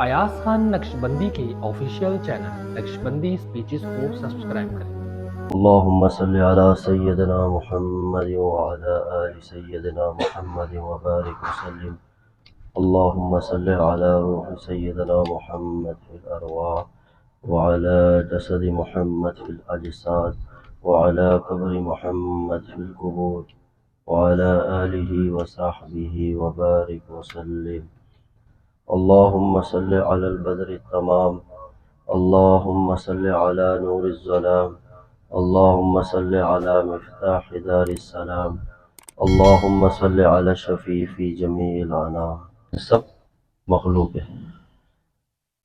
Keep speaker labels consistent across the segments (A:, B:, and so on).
A: ایاز خان نقشبندی کے official channel Naqshbandi speeches کو subscribe کریں۔
B: اللهم صل على سيدنا محمد وعلى آل سيدنا محمد وبارك وسلم. اللهم صل على روح سيدنا محمد في الأرواح وعلى جسد محمد في الأجساد وعلى قبر محمد في القبور وعلى آله وصحبه وبارك وسلم. اللهم صل على البدر التمام. اللهم صل على نور الظلام. اللهم صل على مفتاح دار السلام. اللهم صل على شفیع فی جمیع الانام. سب مخلوق ہے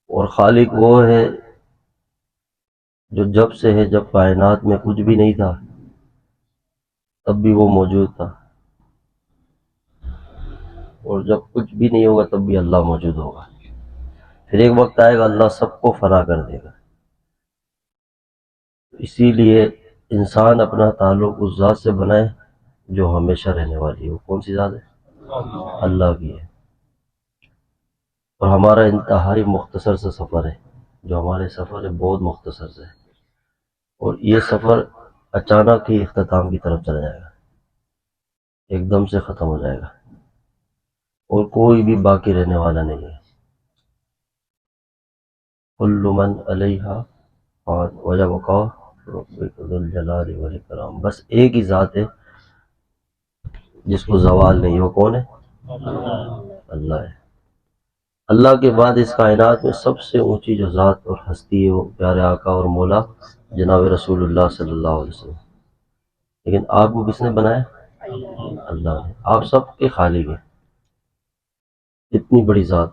B: اور خالق وہ ہے جو جب سے ہے، جب کائنات میں کچھ بھی نہیں تھا تب بھی وہ موجود تھا، اور جب کچھ بھی نہیں ہوگا تب بھی اللہ موجود ہوگا. پھر ایک وقت آئے گا اللہ سب کو فنا کر دے گا. اسی لیے انسان اپنا تعلق اس ذات سے بنائے جو ہمیشہ رہنے والی ہے. وہ کون سی ذات ہے؟ اللہ کی ہے. اور ہمارا انتہائی مختصر سا سفر ہے، جو ہمارے سفر ہے بہت مختصر سے ہے، اور یہ سفر اچانک ہی اختتام کی طرف چلا جائے گا، ایک دم سے ختم ہو جائے گا، اور کوئی بھی باقی رہنے والا نہیں ہے. کل من علیہا فان ویبقی ربک ذو الجلال والاکرام. بس ایک ہی ذات ہے جس کو زوال نہیں. وہ کون ہے؟ اللہ ہے. اللہ کے بعد اس کائنات میں سب سے اونچی جو ذات اور ہستی ہے وہ پیارے آقا اور مولا جناب رسول اللہ صلی اللہ علیہ وسلم. لیکن آپ کو کس نے بنایا؟ اللہ نے. آپ سب کے خالق ہیں. اتنی بڑی ذات.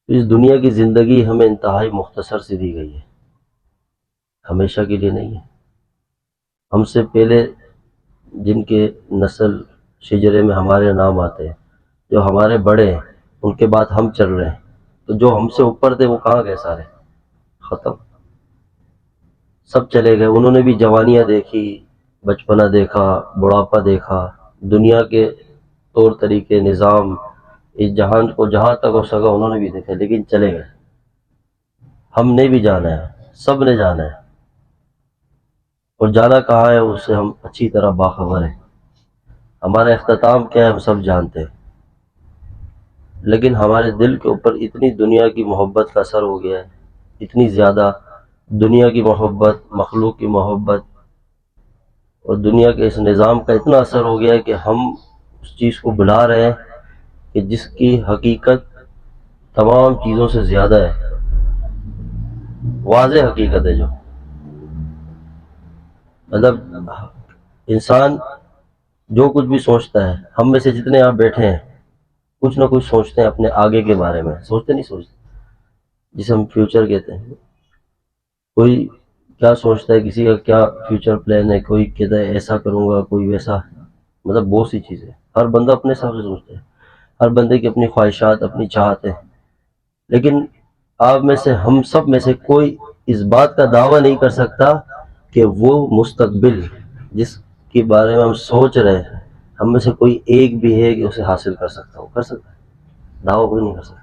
B: اس دنیا کی زندگی ہمیں انتہائی مختصر سی دی گئی ہے، ہمیشہ کے لیے نہیں ہے. ہم سے پہلے جن کے نسل شجرے میں ہمارے نام آتے ہیں، جو ہمارے بڑے ہیں، ان کے بعد ہم چل رہے ہیں، تو جو ہم سے اوپر تھے وہ کہاں گئے؟ سارے ختم، سب چلے گئے. انہوں نے بھی جوانیاں دیکھی، بچپنا دیکھا، بڑھاپا دیکھا، دنیا کے طور طریقے، نظام، اس جہان کو جہاں تک ہو سکا انہوں نے بھی دیکھا، لیکن چلے گئے. ہم نے بھی جانا ہے، سب نے جانا ہے، اور جانا کہاں ہے اس سے ہم اچھی طرح باخبر ہیں. ہمارا اختتام کیا ہے ہم سب جانتے ہیں، لیکن ہمارے دل کے اوپر اتنی دنیا کی محبت کا اثر ہو گیا ہے، اتنی زیادہ دنیا کی محبت، مخلوق کی محبت اور دنیا کے اس نظام کا اتنا اثر ہو گیا ہے کہ ہم اس چیز کو بلا رہے ہیں کہ جس کی حقیقت تمام چیزوں سے زیادہ ہے، واضح حقیقت ہے. جو مطلب انسان جو کچھ بھی سوچتا ہے، ہم میں سے جتنے آپ بیٹھے ہیں کچھ نہ کچھ سوچتے ہیں اپنے آگے کے بارے میں. سوچتے نہیں سوچتے، جسے ہم فیوچر کہتے ہیں. کوئی کیا سوچتا ہے، کسی کا کیا فیوچر پلان ہے، کوئی کہتا ہے ایسا کروں گا، کوئی ویسا. مطلب بہت سی چیزیں، ہر بندہ اپنے حساب سے سوچتا ہے، ہر بندے کی اپنی خواہشات، اپنی چاہت ہے. لیکن آپ میں سے، ہم سب میں سے کوئی اس بات کا دعویٰ نہیں کر سکتا کہ وہ مستقبل جس کے بارے میں ہم سوچ رہے ہیں، ہم میں سے کوئی ایک بھی ہے کہ اسے حاصل کر سکتا ہو. کر سکتا ہے؟ دعویٰ کوئی نہیں کر سکتا.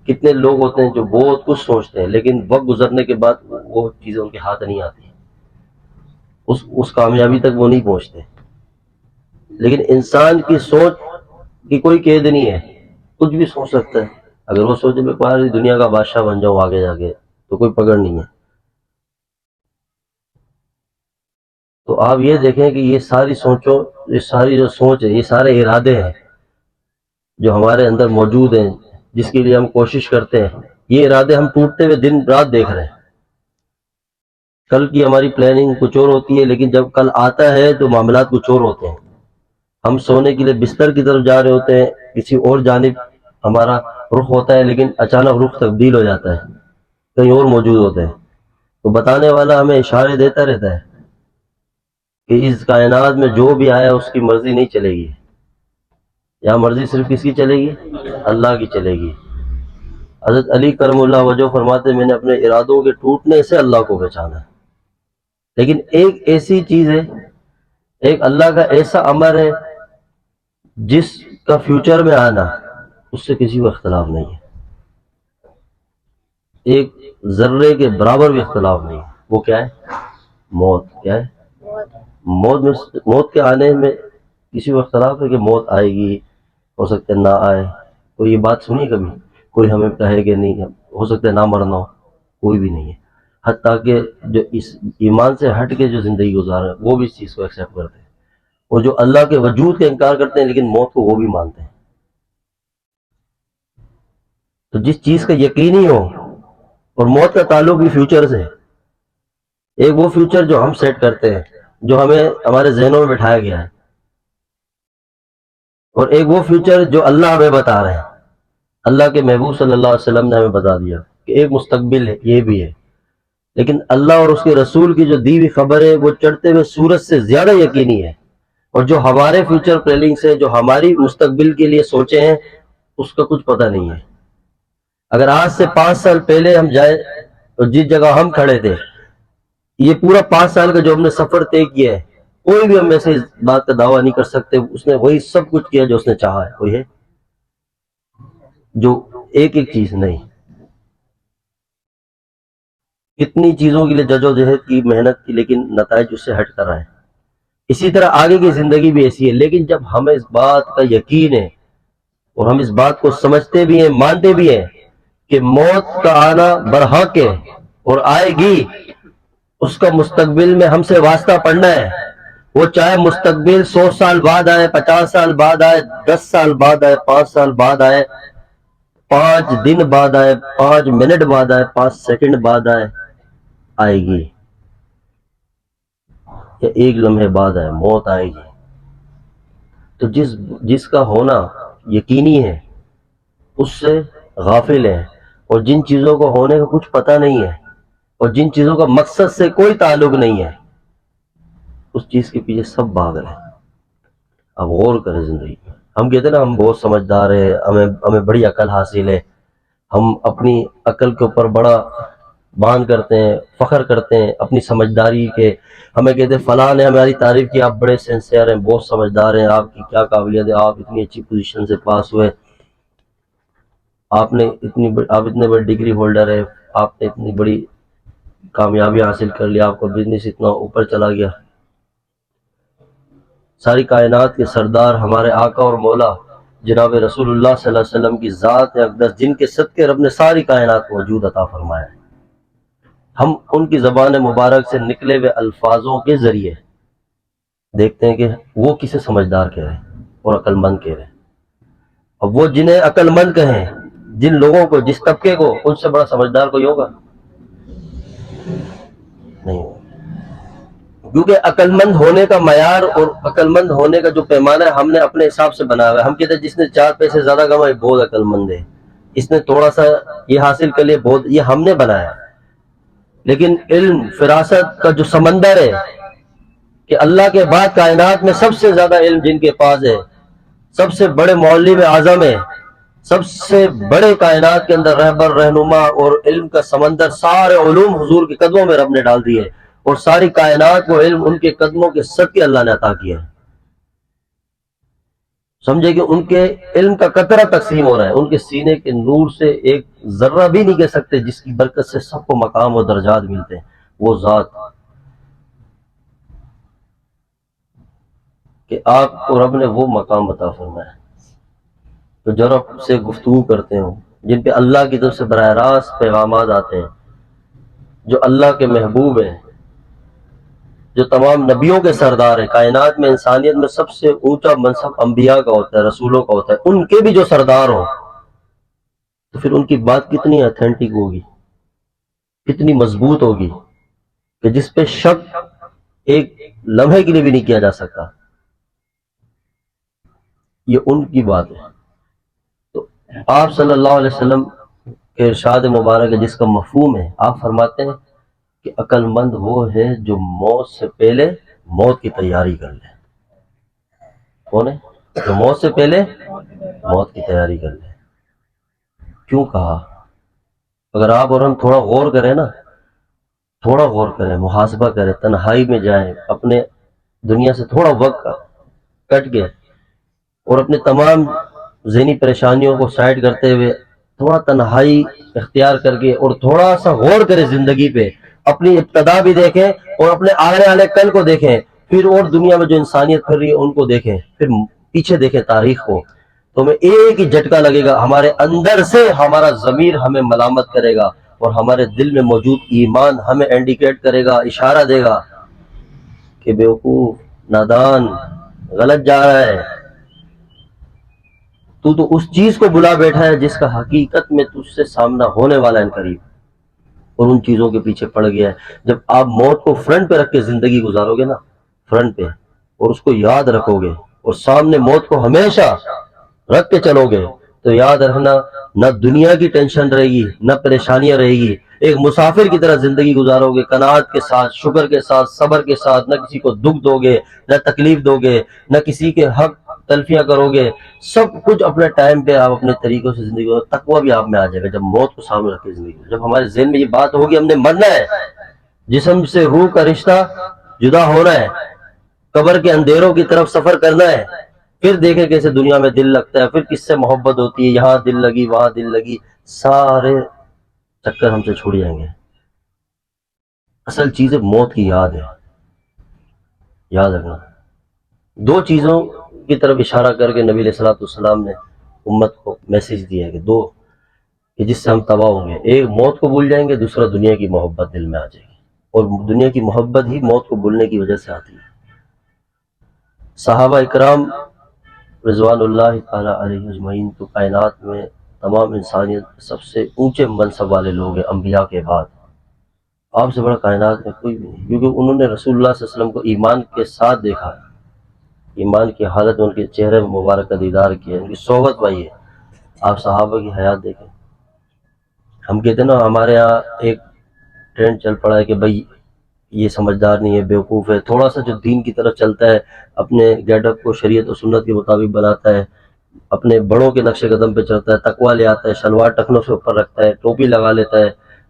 B: کتنے لوگ ہوتے ہیں جو بہت کچھ سوچتے ہیں، لیکن وقت گزرنے کے بعد وہ چیزیں ان کے ہاتھ نہیں آتی، اس کامیابی تک وہ نہیں پہنچتے. لیکن انسان کی سوچ کی کوئی قید نہیں ہے، کچھ بھی سوچ سکتا ہے. اگر وہ سوچے میں پاری دنیا کا بادشاہ بن جاؤں آگے جا کے، تو کوئی پکڑ نہیں ہے. تو آپ یہ دیکھیں کہ یہ ساری سوچوں، یہ ساری جو سوچ ہے، یہ سارے ارادے ہیں جو ہمارے اندر موجود ہیں، جس کے لیے ہم کوشش کرتے ہیں. یہ ارادے ہم ٹوٹتے ہوئے دن رات دیکھ رہے ہیں. کل کی ہماری پلاننگ کچھ اور ہوتی ہے، لیکن جب کل آتا ہے تو معاملات کچھ اور ہوتے ہیں. ہم سونے کے لیے بستر کی طرف جا رہے ہوتے ہیں، کسی اور جانب ہمارا رخ ہوتا ہے، لیکن اچانک رخ تبدیل ہو جاتا ہے، کہیں اور موجود ہوتے ہیں. تو بتانے والا ہمیں اشارے دیتا رہتا ہے کہ اس کائنات میں جو بھی آیا اس کی مرضی نہیں چلے گی. یہاں مرضی صرف کس کی چلے گی؟ اللہ کی چلے گی. حضرت علی کرم اللہ وجہ فرماتے میں نے اپنے ارادوں کے ٹوٹنے سے اللہ کو پہچانا. لیکن ایک ایسی چیز ہے، ایک اللہ کا ایسا امر ہے جس کا فیوچر میں آنا اس سے کسی کو اختلاف نہیں ہے. ایک ذرے کے برابر بھی اختلاف نہیں ہے، وہ کیا ہے؟ موت. کیا ہے؟ موت کے آنے میں کسی کو اختلاف ہے کہ موت آئے گی، ہو سکتا ہے نہ آئے؟ کوئی یہ بات سنی کبھی؟ کوئی ہمیں کہے کہ نہیں ہو سکتا ہے نہ مرنا ہو؟ کوئی بھی نہیں ہے. حتیٰ کہ جو اس ایمان سے ہٹ کے جو زندگی گزار رہے ہیں وہ بھی اس چیز کو ایکسیپٹ کرتے ہیں، اور جو اللہ کے وجود کا انکار کرتے ہیں لیکن موت کو وہ بھی مانتے ہیں. تو جس چیز کا یقین ہی ہو، اور موت کا تعلق بھی فیوچر سے، ایک وہ فیوچر جو ہم سیٹ کرتے ہیں، جو ہمیں ہمارے ذہنوں میں بٹھایا گیا ہے، اور ایک وہ فیوچر جو اللہ ہمیں بتا رہے ہیں. اللہ کے محبوب صلی اللہ علیہ وسلم نے ہمیں بتا دیا کہ ایک مستقبل ہے، یہ بھی ہے. لیکن اللہ اور اس کے رسول کی جو دی ہوئی خبر ہے وہ چڑھتے ہوئے سورج سے زیادہ یقینی ہے، اور جو ہمارے فیوچر پلاننگ سے، جو ہماری مستقبل کے لیے سوچے ہیں، اس کا کچھ پتہ نہیں ہے. اگر آج سے 5 سال پہلے ہم جائیں اور جس جگہ ہم کھڑے تھے، یہ پورا 5 سال کا جو ہم نے سفر طے کیا ہے، کوئی بھی ہم میں سے اس بات کا دعویٰ نہیں کر سکتے اس نے وہی سب کچھ کیا جو اس نے چاہا ہے. کوئی ہے جو ایک چیز نہیں؟ کتنی چیزوں کے لیے جدوجہد کی، محنت کی، لیکن نتائج اس سے ہٹ کر رہے ہیں. اسی طرح آگے کی زندگی بھی ایسی ہے. لیکن جب ہمیں اس بات کا یقین ہے اور ہم اس بات کو سمجھتے بھی ہیں، مانتے بھی ہیں کہ موت کا آنا برحق ہے اور آئے گی، اس کا مستقبل میں ہم سے واسطہ پڑنا ہے. وہ چاہے مستقبل 100 سال بعد آئے، 50 سال بعد آئے، 10 سال بعد آئے، 5 سال بعد آئے، 5 دن بعد آئے، 5 منٹ بعد آئے، 5 سیکنڈ بعد آئے، آئے گی. یا ایک لمحے بعد آئے، موت آئے گی. تو جس کا ہونا یقینی ہے اس سے غافل ہے، اور جن چیزوں کو ہونے کا کچھ پتہ نہیں ہے اور جن چیزوں کا مقصد سے کوئی تعلق نہیں ہے، اس چیز کے پیچھے سب بھاگ رہے ہیں. اب غور کریں زندگی میں. ہم کہتے ہیں نا ہم بہت سمجھدار ہیں، ہمیں بڑی عقل حاصل ہے، ہم اپنی عقل کے اوپر بڑا مان کرتے ہیں، فخر کرتے ہیں اپنی سمجھداری کے. ہمیں کہتے ہیں فلاں نے ہماری تعریف کی، آپ بڑے سینسیئر ہیں، بہت سمجھدار ہیں، آپ کی کیا قابلیت ہے، آپ اتنی اچھی پوزیشن سے پاس ہوئے، آپ اتنے بڑے ڈگری ہولڈر ہے، آپ نے اتنی بڑی کامیابی حاصل کر لی، آپ کا بزنس اتنا اوپر چلا گیا. ساری کائنات کے سردار ہمارے آقا اور مولا جناب رسول اللہ صلی اللہ علیہ وسلم کی ذات اقدس، جن کے صدقے رب نے ساری کائنات کو وجود عطا فرمایا ہے. ہم ان کی زبان مبارک سے نکلے ہوئے الفاظوں کے ذریعے دیکھتے ہیں کہ وہ کسے سمجھدار کہہ رہے ہیں اور عقل مند کہہ رہے ہیں. اور وہ جنہیں عقل مند کہیں، جن لوگوں کو، جس طبقے کو، ان سے بڑا سمجھدار کوئی ہوگا؟ نہیں ہوگا. کیونکہ عقل مند ہونے کا معیار اور عقل مند ہونے کا جو پیمانہ ہے ہم نے اپنے حساب سے بنا ہوا ہے. ہم کہتے ہیں جس نے 4 پیسے زیادہ کمائے بہت عقل مند ہے، اس نے تھوڑا سا یہ حاصل کر لیا بہت، یہ ہم نے بنایا. لیکن علم فراست کا جو سمندر ہے کہ اللہ کے بعد کائنات میں سب سے زیادہ علم جن کے پاس ہے، سب سے بڑے معلم اعظم ہے، سب سے بڑے کائنات کے اندر رہبر، رہنما اور علم کا سمندر، سارے علوم حضور کے قدموں میں رب نے ڈال دیے، اور ساری کائنات کو علم ان کے قدموں کے صدقے اللہ نے عطا کیا ہے. سمجھے کہ ان کے علم کا قطرہ تقسیم ہو رہا ہے، ان کے سینے کے نور سے ایک ذرہ بھی نہیں کہہ سکتے جس کی برکت سے سب کو مقام و درجات ملتے ہیں. وہ ذات کہ آپ کو رب نے وہ مقام عطا فرمایا. تو جو رب سے گفتگو کرتے ہوں، جن پہ اللہ کی طرف سے براہ راست پیغامات آتے ہیں، جو اللہ کے محبوب ہیں، جو تمام نبیوں کے سردار ہیں. کائنات میں انسانیت میں سب سے اونچا منصب انبیاء کا ہوتا ہے، رسولوں کا ہوتا ہے. ان کے بھی جو سردار ہوں تو پھر ان کی بات کتنی اتھینٹک ہوگی، کتنی مضبوط ہوگی کہ جس پہ شک ایک لمحے کے لیے بھی نہیں کیا جا سکتا. یہ ان کی بات ہے. تو آپ صلی اللہ علیہ وسلم کے ارشاد مبارک ہے جس کا مفہوم ہے، آپ فرماتے ہیں کہ عقل مند وہ ہے جو موت سے پہلے موت کی تیاری کر لے. کون ہے جو موت سے پہلے موت کی تیاری کر لے؟ کیوں کہا؟ اگر آپ اور ہم تھوڑا غور کریں نا، تھوڑا غور کریں، محاسبہ کریں، تنہائی میں جائیں، اپنے دنیا سے تھوڑا وقت کٹ کے اور اپنے تمام ذہنی پریشانیوں کو سائڈ کرتے ہوئے تھوڑا تنہائی اختیار کر کے اور تھوڑا سا غور کرے زندگی پہ، اپنی ابتدا بھی دیکھیں اور اپنے آنے والے کل کو دیکھیں، پھر اور دنیا میں جو انسانیت پھر رہی ہے ان کو دیکھیں، پھر پیچھے دیکھیں تاریخ کو، تو ہمیں ایک ہی جھٹکا لگے گا، ہمارے اندر سے ہمارا ضمیر ہمیں ملامت کرے گا اور ہمارے دل میں موجود ایمان ہمیں انڈیکیٹ کرے گا، اشارہ دے گا کہ بیوقوف، نادان، غلط جا رہا ہے، تو اس چیز کو بلا بیٹھا ہے جس کا حقیقت میں تجھ سے سامنا ہونے والا ہے قریب، اور ان چیزوں کے پیچھے پڑ گیا ہے۔ جب آپ موت کو فرنٹ پہ رکھ کے زندگی گزارو گے نا، فرنٹ پہ، اور اس کو یاد رکھو گے اور سامنے موت کو ہمیشہ رکھ کے چلو گے، تو یاد رکھنا نہ دنیا کی ٹینشن رہے گی، نہ پریشانیاں رہے گی، ایک مسافر کی طرح زندگی گزارو گے، قناعت کے ساتھ، شکر کے ساتھ، صبر کے ساتھ، نہ کسی کو دکھ دو گے، نہ تکلیف دو گے، نہ کسی کے حق تلفیاں کرو گے، سب کچھ اپنے ٹائم پہ آپ اپنے طریقوں سے زندگی کو، تقویٰ بھی آپ میں آ جائے گا جب موت کو سامنے رکھ کے زندگی، جب ہمارے ذہن میں یہ بات ہوگی ہم نے مرنا ہے، جسم سے روح کا رشتہ جدا ہونا ہے، قبر کے اندھیروں کی طرف سفر کرنا ہے، پھر دیکھیں کیسے دنیا میں دل لگتا ہے، پھر کس سے محبت ہوتی ہے، یہاں دل لگی وہاں دل لگی، سارے چکر ہم سے چھوڑ جائیں گے۔ اصل چیز ہے موت کی یاد ہے، یاد رکھنا۔ دو چیزوں کی طرف اشارہ کر کے نبی علیہ الصلوۃ والسلام نے امت کو میسج دیا کہ دو کہ جس سے ہم تباہ ہوں گے، ایک موت کو بھول جائیں گے، دوسرا دنیا کی محبت دل میں آ جائے گی، اور دنیا کی محبت ہی موت کو بھولنے کی وجہ سے آتی ہے۔ صحابہ اکرام رضوان اللہ تعالیٰ علیہ اجمعین تو کائنات میں تمام انسانیت سب سے اونچے منصب والے لوگ ہیں انبیاء کے بعد، آپ سے بڑا کائنات میں کوئی بھی نہیں، کیونکہ انہوں نے رسول اللہ صلی اللہ علیہ وسلم کو ایمان کے ساتھ دیکھا ہے، ایمان کی حالت میں ان کے چہرے مبارک کا دیدار کیا، ان کی صحبت پائی ہے۔ آپ صحابہ کی حیات دیکھیں، ہم کہتے ہیں نا ہمارے ہاں ایک ٹرینڈ چل پڑا ہے کہ بھائی یہ سمجھدار نہیں ہے، بیوقوف ہے، تھوڑا سا جو دین کی طرف چلتا ہے، اپنے گیٹ اپ کو شریعت و سنت کے مطابق بناتا ہے، اپنے بڑوں کے نقش قدم پہ چلتا ہے، تقویٰ لے آتا ہے، شلوار ٹخنوں سے اوپر رکھتا ہے، ٹوپی لگا لیتا ہے،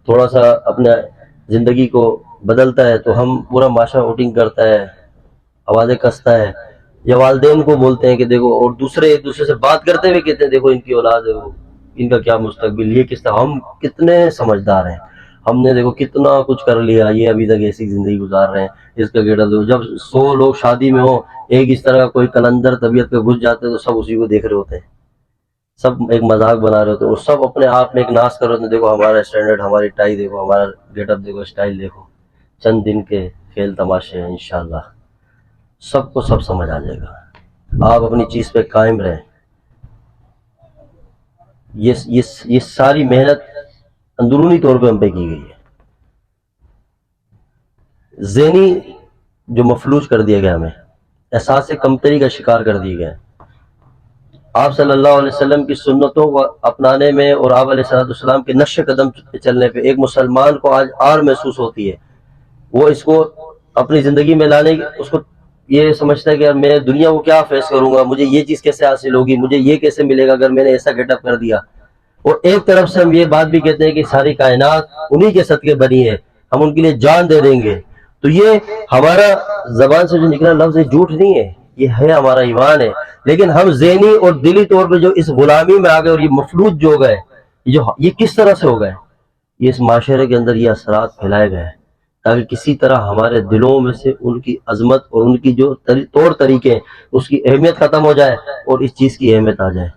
B: تھوڑا سا اپنے زندگی کو بدلتا ہے تو ہم پورا معاشرہ ووٹنگ کرتا ہے، آوازیں کستا ہے، یا والدین کو بولتے ہیں کہ دیکھو، اور دوسرے ایک دوسرے سے بات کرتے ہوئے کہتے ہیں دیکھو ان کی اولاد ہے، وہ ان کا کیا مستقبل، یہ کس طرح، ہم کتنے سمجھدار ہیں، ہم نے دیکھو کتنا کچھ کر لیا، یہ ابھی تک ایسی زندگی گزار رہے ہیں، اس کا گیڑا دو، جب 100 لوگ شادی میں ہو، ایک اس طرح کا کوئی کلندر طبیعت پہ گھس جاتے ہیں تو سب اسی کو دیکھ رہے ہوتے ہیں، سب ایک مذاق بنا رہے ہوتے ہیں، اور سب اپنے آپ میں ایک ناز کر رہے ہوتے ہیں، دیکھو ہمارا اسٹینڈرڈ، ہماری ٹائی دیکھو، ہمارا گیٹ اپ دیکھو، اسٹائل دیکھو۔ چند دن کے کھیل تماشے ہیں، انشاءاللہ سب کو سب سمجھ آ جائے گا، آپ اپنی چیز پہ قائم رہیں۔ یہ ساری محنت اندرونی طور پہ ہم پہ کی گئی ہے، ذہنی جو مفلوج کر دیا گیا، ہمیں احساس کمتری کا شکار کر دیا گیا۔ آپ صلی اللہ علیہ وسلم کی سنتوں کو اپنانے میں اور آپ علیہ السلام کے نقش قدم پہ چلنے پہ ایک مسلمان کو آج آر محسوس ہوتی ہے، وہ اس کو اپنی زندگی میں لانے کی، اس کو یہ سمجھتا ہے کہ یار میں دنیا کو کیا فیس کروں گا، مجھے یہ چیز کیسے حاصل ہوگی، مجھے یہ کیسے ملے گا اگر میں نے ایسا گیٹ اپ کر دیا۔ اور ایک طرف سے ہم یہ بات بھی کہتے ہیں کہ ساری کائنات انہی کے صدقے بنی ہے، ہم ان کے لیے جان دے دیں گے، تو یہ ہمارا زبان سے جو نکلا لفظ یہ جھوٹ نہیں ہے، یہ ہے ہمارا ایمان ہے، لیکن ہم ذہنی اور دلی طور پہ جو اس غلامی میں آ گئے اور یہ مفلوج جو ہو گئے، یہ کس طرح سے ہو گئے، یہ اس معاشرے کے اندر یہ اثرات پھیلائے گئے ہیں تاکہ کسی طرح ہمارے دلوں میں سے ان کی عظمت اور ان کی جو طور طریقے، اس کی اہمیت ختم ہو جائے اور اس چیز کی اہمیت آ جائے،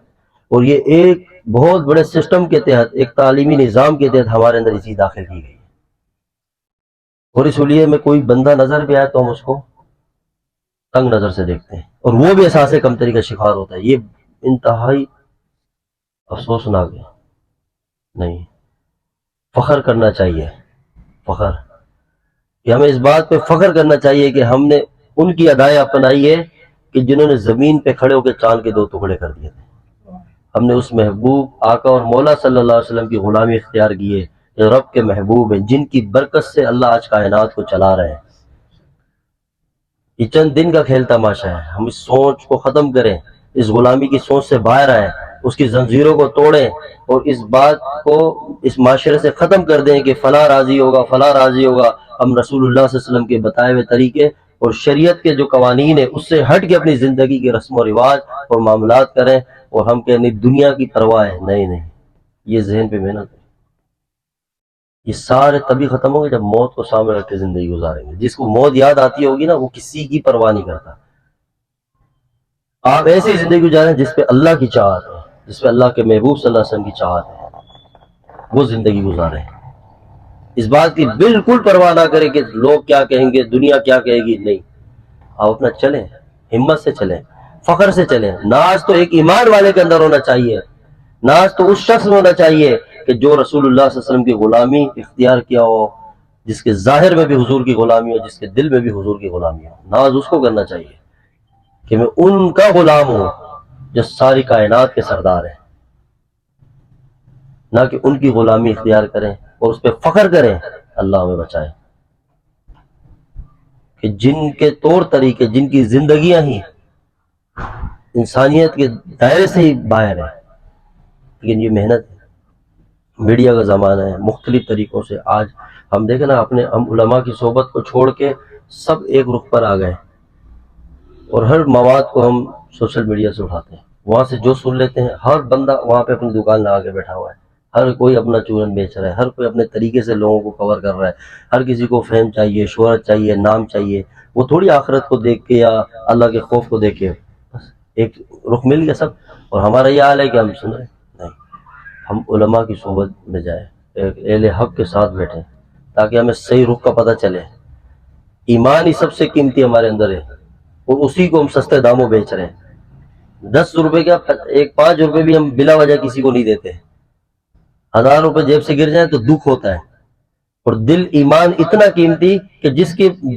B: اور یہ ایک بہت بڑے سسٹم کے تحت، ایک تعلیمی نظام کے تحت ہمارے اندر یہ چیز داخل کی گئی، اور اس لیے میں کوئی بندہ نظر بھی آئے تو ہم اس کو تنگ نظر سے دیکھتے ہیں، اور وہ بھی احساس کمتری کا شکار ہوتا ہے۔ یہ انتہائی افسوسناک ہے، نہیں، فخر کرنا چاہیے، فخر کہ ہمیں اس بات پہ فخر کرنا چاہیے کہ ہم نے ان کی ادائیں اپنائی ہے کہ جنہوں نے زمین پہ کھڑے ہو کے چاند کے 2 ٹکڑے کر دیے تھے، ہم نے اس محبوب آقا اور مولا صلی اللہ علیہ وسلم کی غلامی اختیار کی ہے، جو رب کے محبوب ہیں، جن کی برکت سے اللہ آج کائنات کو چلا رہے ہیں۔ یہ چند دن کا کھیل تماشا ہے، ہم اس سوچ کو ختم کریں، اس غلامی کی سوچ سے باہر آئیں، اس کی زنجیروں کو توڑیں، اور اس بات کو اس معاشرے سے ختم کر دیں کہ فلاں راضی ہوگا، فلاں راضی ہوگا۔ ہم رسول اللہ صلی اللہ علیہ وسلم کے بتائے ہوئے طریقے اور شریعت کے جو قوانین ہیں اس سے ہٹ کے اپنی زندگی کے رسم و رواج اور معاملات کریں، اور ہم کہیں نہیں دنیا کی پرواہ ہے، نہیں، یہ ذہن پہ محنت ہے. یہ سارے تبھی ختم ہوں گے جب موت کو سامنے رکھ کے زندگی گزاریں گے. جس کو موت یاد آتی ہوگی نا وہ کسی کی پرواہ نہیں کرتا. آپ ایسی زندگی گزاریں جس پہ اللہ کی چاہت ہے, جس پہ اللہ کے محبوب صلی اللہ علیہ وسلم کی چاہت ہے, وہ زندگی گزاریں. اس بات کی بالکل پرواہ نہ کریں کہ لوگ کیا کہیں گے, دنیا کیا کہے گی. نہیں, آپ اپنا چلیں, ہمت سے چلیں, فخر سے چلیں. ناز تو ایک ایمان والے کے اندر ہونا چاہیے. ناز تو اس شخص میں ہونا چاہیے کہ جو رسول اللہ صلی اللہ علیہ وسلم کی غلامی اختیار کیا ہو, جس کے ظاہر میں بھی حضور کی غلامی ہو, جس کے دل میں بھی حضور کی غلامی ہو. ناز اس کو کرنا چاہیے کہ میں ان کا غلام ہوں جو ساری کائنات کے سردار ہیں, نہ کہ ان کی غلامی اختیار کریں اور اس پہ فخر کریں. اللہ ہمیں بچائے کہ جن کے طور طریقے, جن کی زندگیاں ہی انسانیت کے دائرے سے ہی باہر ہیں, لیکن یہ محنت ہے. میڈیا کا زمانہ ہے, مختلف طریقوں سے آج ہم دیکھیں نا, اپنے ہم علماء کی صحبت کو چھوڑ کے سب ایک رخ پر آ گئے اور ہر مواد کو ہم سوشل میڈیا سے اٹھاتے ہیں, وہاں سے جو سن لیتے ہیں. ہر بندہ وہاں پہ اپنی دکان لگا کے بیٹھا ہوا ہے, ہر کوئی اپنا چورن بیچ رہا ہے, ہر کوئی اپنے طریقے سے لوگوں کو کور کر رہا ہے. ہر کسی کو فیم چاہیے, شہرت چاہیے, نام چاہیے. وہ تھوڑی آخرت کو دیکھ کے یا اللہ کے خوف کو دیکھ کے, بس ایک رخ مل گیا سب. اور ہمارا یہ حال ہے کہ ہم سن رہے نہیں, ہم علماء کی صحبت میں جائیں, ایک اہل حق کے ساتھ بیٹھیں تاکہ ہمیں صحیح رخ کا پتہ چلے. ایمان ہی سب سے قیمتی ہمارے اندر ہے اور اسی کو ہم سستے داموں بیچ رہے ہیں. 10 روپے کا ایک 5 روپے بھی ہم بلا وجہ کسی کو نہیں دیتے. 1000 روپے جیب سے گر جائیں تو دکھ ہوتا ہے. اور دل ایمان اتنا قیمتی کہ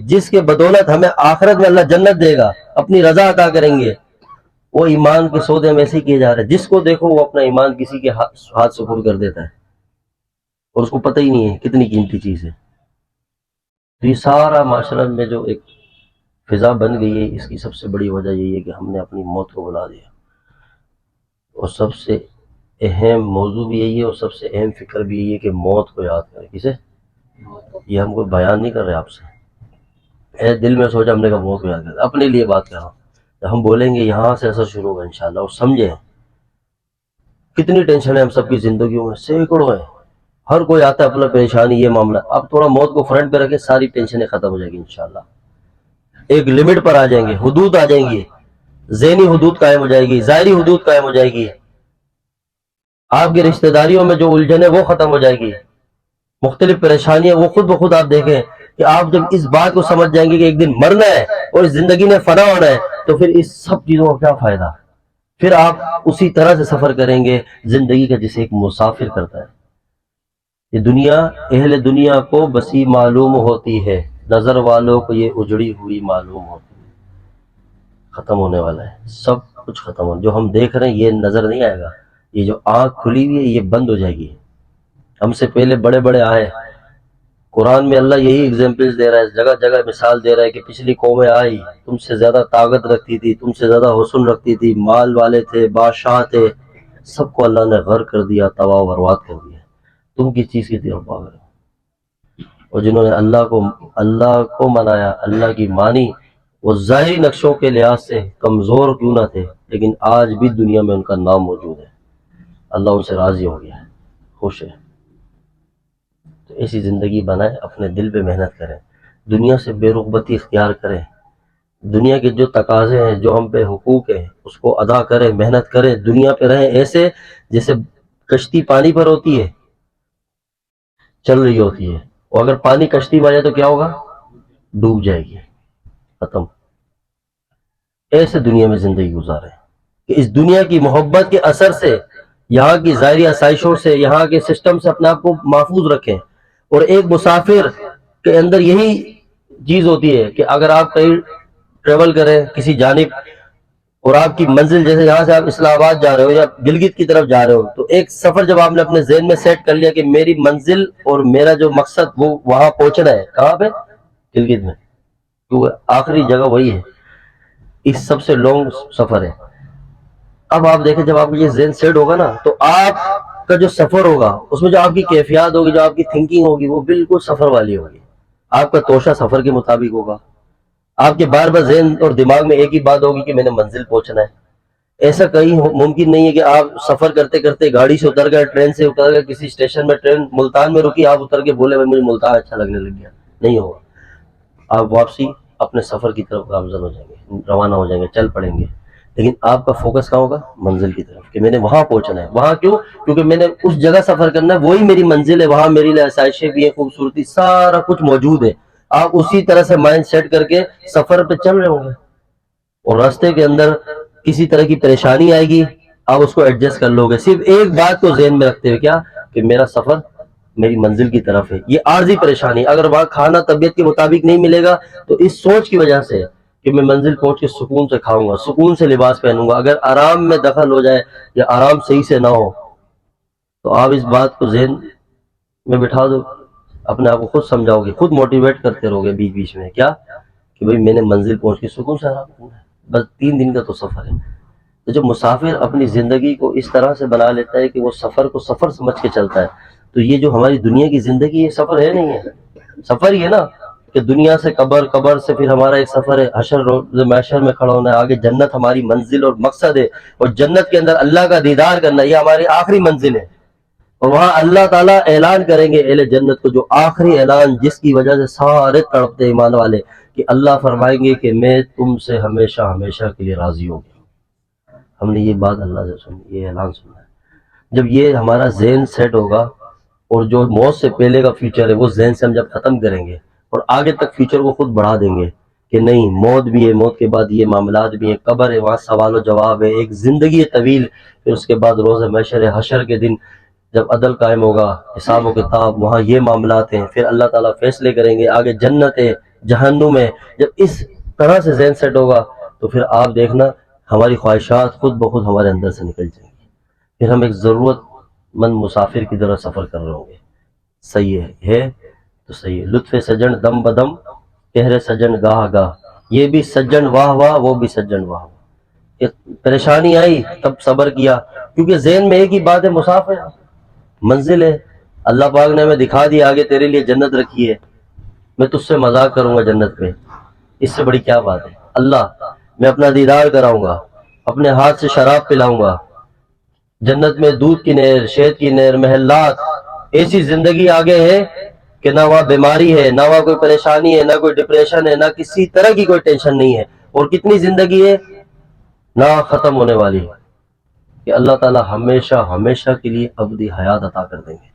B: جس کے بدولت ہمیں آخرت میں اللہ جنت دے گا, اپنی رضا عطا کریں گے, وہ ایمان کے سودے ہم ایسے ہی کیے جا رہے ہیں. جس کو دیکھو وہ اپنا ایمان کسی کے ہاتھ سپرد کر دیتا ہے اور اس کو پتہ ہی نہیں ہے کتنی قیمتی چیز ہے. تو یہ سارا معاشرہ میں جو ایک فضا بن گئی ہے, اس کی سب سے بڑی وجہ یہی ہے کہ ہم نے اپنی موت کو بلا دیا. اور سب سے اہم موضوع بھی یہی ہے اور سب سے اہم فکر بھی یہی ہے کہ موت کو یاد کریں. کسے؟ یہ ہم کوئی بیان نہیں کر رہے آپ سے, اے دل میں سوچا ہم نے کہا موت کو یاد کریں, اپنے لیے بات کر رہا ہوں. ہم بولیں گے یہاں سے اثر شروع ہوگا انشاءاللہ. اور سمجھیں کتنی ٹینشن ہے ہم سب کی زندگیوں میں, سینکڑوں ہیں. ہر کوئی آتا ہے اپنا پریشانی, یہ معاملہ. اب تھوڑا موت کو فرنٹ پہ رکھیں, ساری ٹینشنیں ختم ہو جائیں گی انشاءاللہ. ایک لمٹ پر آ جائیں گے, حدود آ جائیں گی, ذہنی حدود قائم ہو جائے گی, ظاہری حدود قائم ہو جائے گی. آپ کی رشتہ داریوں میں جو الجھن ہے وہ ختم ہو جائے گی. مختلف پریشانیاں وہ خود بخود آپ دیکھیں کہ آپ جب اس بات کو سمجھ جائیں گے کہ ایک دن مرنا ہے اور اس زندگی میں فنا ہونا ہے, تو پھر اس سب چیزوں کا کیا فائدہ. پھر آپ اسی طرح سے سفر کریں گے زندگی کا جسے ایک مسافر کرتا ہے. یہ دنیا اہل دنیا کو بسی معلوم ہوتی ہے, نظر والوں کو یہ اجڑی ہوئی معلوم ہوتی ہے. ختم ہونے والا ہے, سب کچھ ختم ہو. جو ہم دیکھ رہے ہیں یہ نظر نہیں آئے گا. یہ جو آنکھ کھلی ہوئی ہے یہ بند ہو جائے گی. ہم سے پہلے بڑے بڑے آئے, قرآن میں اللہ یہی ایگزامپلز دے رہا ہے, جگہ جگہ مثال دے رہا ہے کہ پچھلی قومیں آئی, تم سے زیادہ طاقت رکھتی تھی, تم سے زیادہ حسن رکھتی تھی, مال والے تھے, بادشاہ تھے, سب کو اللہ نے غرق کر دیا, تباہ و برباد کر دیا. تم کس چیز کی طرف بھاگ رہے ہو؟ اور جنہوں نے اللہ کو منایا, اللہ کی مانی, وہ ظاہری نقشوں کے لحاظ سے کمزور کیوں نہ تھے, لیکن آج بھی دنیا میں ان کا نام موجود ہے. اللہ ان سے راضی ہو گیا ہے, خوش ہے. تو ایسی زندگی بنائیں, اپنے دل پہ محنت کریں, دنیا سے بے رغبتی اختیار کریں, دنیا کے جو تقاضے ہیں, جو ہم پہ حقوق ہیں, اس کو ادا کریں, محنت کریں. دنیا پہ رہیں ایسے جیسے کشتی پانی پر ہوتی ہے, چل رہی ہوتی ہے, اور اگر پانی کشتی میں آ جائے تو کیا ہوگا, ڈوب جائے گی, ختم. ایسے دنیا میں زندگی گزاریں کہ اس دنیا کی محبت کے اثر سے, یہاں کی ظاہری آسائشوں سے, یہاں کے سسٹم سے اپنے آپ کو محفوظ رکھیں. اور ایک مسافر کے اندر یہی چیز ہوتی ہے کہ اگر آپ کہیں ٹریول کریں کسی جانب, اور آپ کی منزل جیسے یہاں سے آپ اسلام آباد جا رہے ہو یا گلگت کی طرف جا رہے ہو, تو ایک سفر جب آپ نے اپنے ذہن میں سیٹ کر لیا کہ میری منزل اور میرا جو مقصد وہ وہاں پہنچنا ہے, کہاں پہ, گلگت میں, کیونکہ آخری جگہ وہی ہے, اس سب سے لانگ سفر ہے. اب آپ دیکھیں جب آپ کو یہ ذہن سیٹ ہوگا نا, تو آپ کا جو سفر ہوگا اس میں جو آپ کی کیفیات ہوگی, جو آپ کی تھنکنگ ہوگی, وہ بالکل سفر والی ہوگی. آپ کا توشہ سفر کے مطابق ہوگا. آپ کے بار بار ذہن اور دماغ میں ایک ہی بات ہوگی کہ میں نے منزل پہنچنا ہے. ایسا کہیں ممکن نہیں ہے کہ آپ سفر کرتے کرتے گاڑی سے اتر گئے، ٹرین سے اتر گئے، کسی اسٹیشن میں ٹرین ملتان میں رکی، آپ اتر کے بولے بھائی مجھے ملتان اچھا لگنے لگ گیا، نہیں ہوگا. آپ واپسی اپنے سفر کی طرف گامزن ہو جائیں گے، روانہ ہو جائیں گے، چل پڑیں گے. لیکن آپ کا فوکس کہاں ہوگا؟ منزل کی طرف، کہ میں نے وہاں پہنچنا ہے. وہاں کیوں؟ کیونکہ میں نے اس جگہ سفر کرنا ہے، وہی میری منزل ہے، وہاں میری لیے آسائشیں بھی ہیں، خوبصورتی سارا کچھ موجود ہے. آپ اسی طرح سے مائنڈ سیٹ کر کے سفر پہ چل رہے ہوں گے، اور راستے کے اندر کسی طرح کی پریشانی آئے گی، آپ اس کو ایڈجسٹ کر لو گے، صرف ایک بات کو ذہن میں رکھتے ہوئے، کیا؟ کہ میرا سفر میری منزل کی طرف ہے. یہ عارضی پریشانی، اگر وہاں کھانا طبیعت کے مطابق نہیں ملے گا تو اس سوچ کی وجہ سے کہ میں منزل پہنچ کے سکون سے کھاؤں گا، سکون سے لباس پہنوں گا، اگر آرام میں دخل ہو جائے یا آرام صحیح سے نہ ہو تو آپ اس بات کو ذہن میں بٹھا دو، اپنے آپ کو خود سمجھاؤ گے، خود موٹیویٹ کرتے رہو گے بیچ بیچ میں، کیا؟ کہ بھئی میں نے منزل پہنچ کے سکون سے آرام کرنا ہے. بس 3 دن کا تو سفر ہے. تو جب مسافر اپنی زندگی کو اس طرح سے بنا لیتا ہے کہ وہ سفر کو سفر سمجھ کے چلتا ہے، تو یہ جو ہماری دنیا کی زندگی ہے سفر ہے نہیں ہے، سفر ہی ہے نا. کہ دنیا سے قبر، قبر سے پھر ہمارا ایک سفر ہے حشر، روز محشر میں کھڑا ہونا ہے، آگے جنت ہماری منزل اور مقصد ہے، اور جنت کے اندر اللہ کا دیدار کرنا، یہ ہماری آخری منزل ہے. اور وہاں اللہ تعالیٰ اعلان کریں گے اہل جنت کو، جو آخری اعلان جس کی وجہ سے سارے تڑپتے ایمان والے، کہ اللہ فرمائیں گے کہ میں تم سے ہمیشہ ہمیشہ کے لیے راضی ہو گیا. ہم نے یہ بات اللہ سے سنی، یہ اعلان سنا ہے. جب یہ ہمارا ذہن سیٹ ہوگا، اور جو موت سے پہلے کا فیوچر ہے وہ ذہن سے ہم جب ختم کریں گے اور آگے تک فیوچر کو خود بڑھا دیں گے کہ نہیں موت بھی ہے، موت کے بعد یہ معاملات بھی ہیں، قبر ہے، وہاں سوال و جواب ہے، ایک زندگی ہے طویل، پھر اس کے بعد روز محشر ہے، حشر کے دن جب عدل قائم ہوگا، حساب و کتاب، وہاں یہ معاملات ہیں، پھر اللہ تعالیٰ فیصلے کریں گے، آگے جنت ہے، جہنم ہے. جب اس طرح سے ذہن سیٹ ہوگا تو پھر آپ دیکھنا ہماری خواہشات خود بخود ہمارے اندر سے نکل جائیں گی، پھر ہم ایک ضرورت مند مسافر کی طرح سفر کر رہے ہوں گے. صحیح ہے تو صحیح ہے. لطف سجن دم بدم، کہرے سجن گاہ گاہ، یہ بھی سجن واہ واہ، وہ بھی سجن واہ. ایک پریشانی آئی تب صبر کیا، کیونکہ ذہن میں ایک ہی بات ہے، مسافر منزل ہے. اللہ پاک نے ہمیں دکھا دیا آگے تیرے لیے جنت رکھی ہے، میں تجھ سے مذاق کروں گا جنت میں، اس سے بڑی کیا بات ہے. اللہ میں اپنا دیدار کراؤں گا، اپنے ہاتھ سے شراب پلاؤں گا، جنت میں دودھ کی نہر، شہد کی نہر، محلات، ایسی زندگی آگے ہے کہ نہ وہاں بیماری ہے، نہ وہاں کوئی پریشانی ہے، نہ کوئی ڈپریشن ہے، نہ کسی طرح کی کوئی ٹینشن نہیں ہے. اور کتنی زندگی ہے؟ نہ ختم ہونے والی، کہ اللہ تعالیٰ ہمیشہ ہمیشہ کے لیے ابدی حیات عطا کر دیں گے.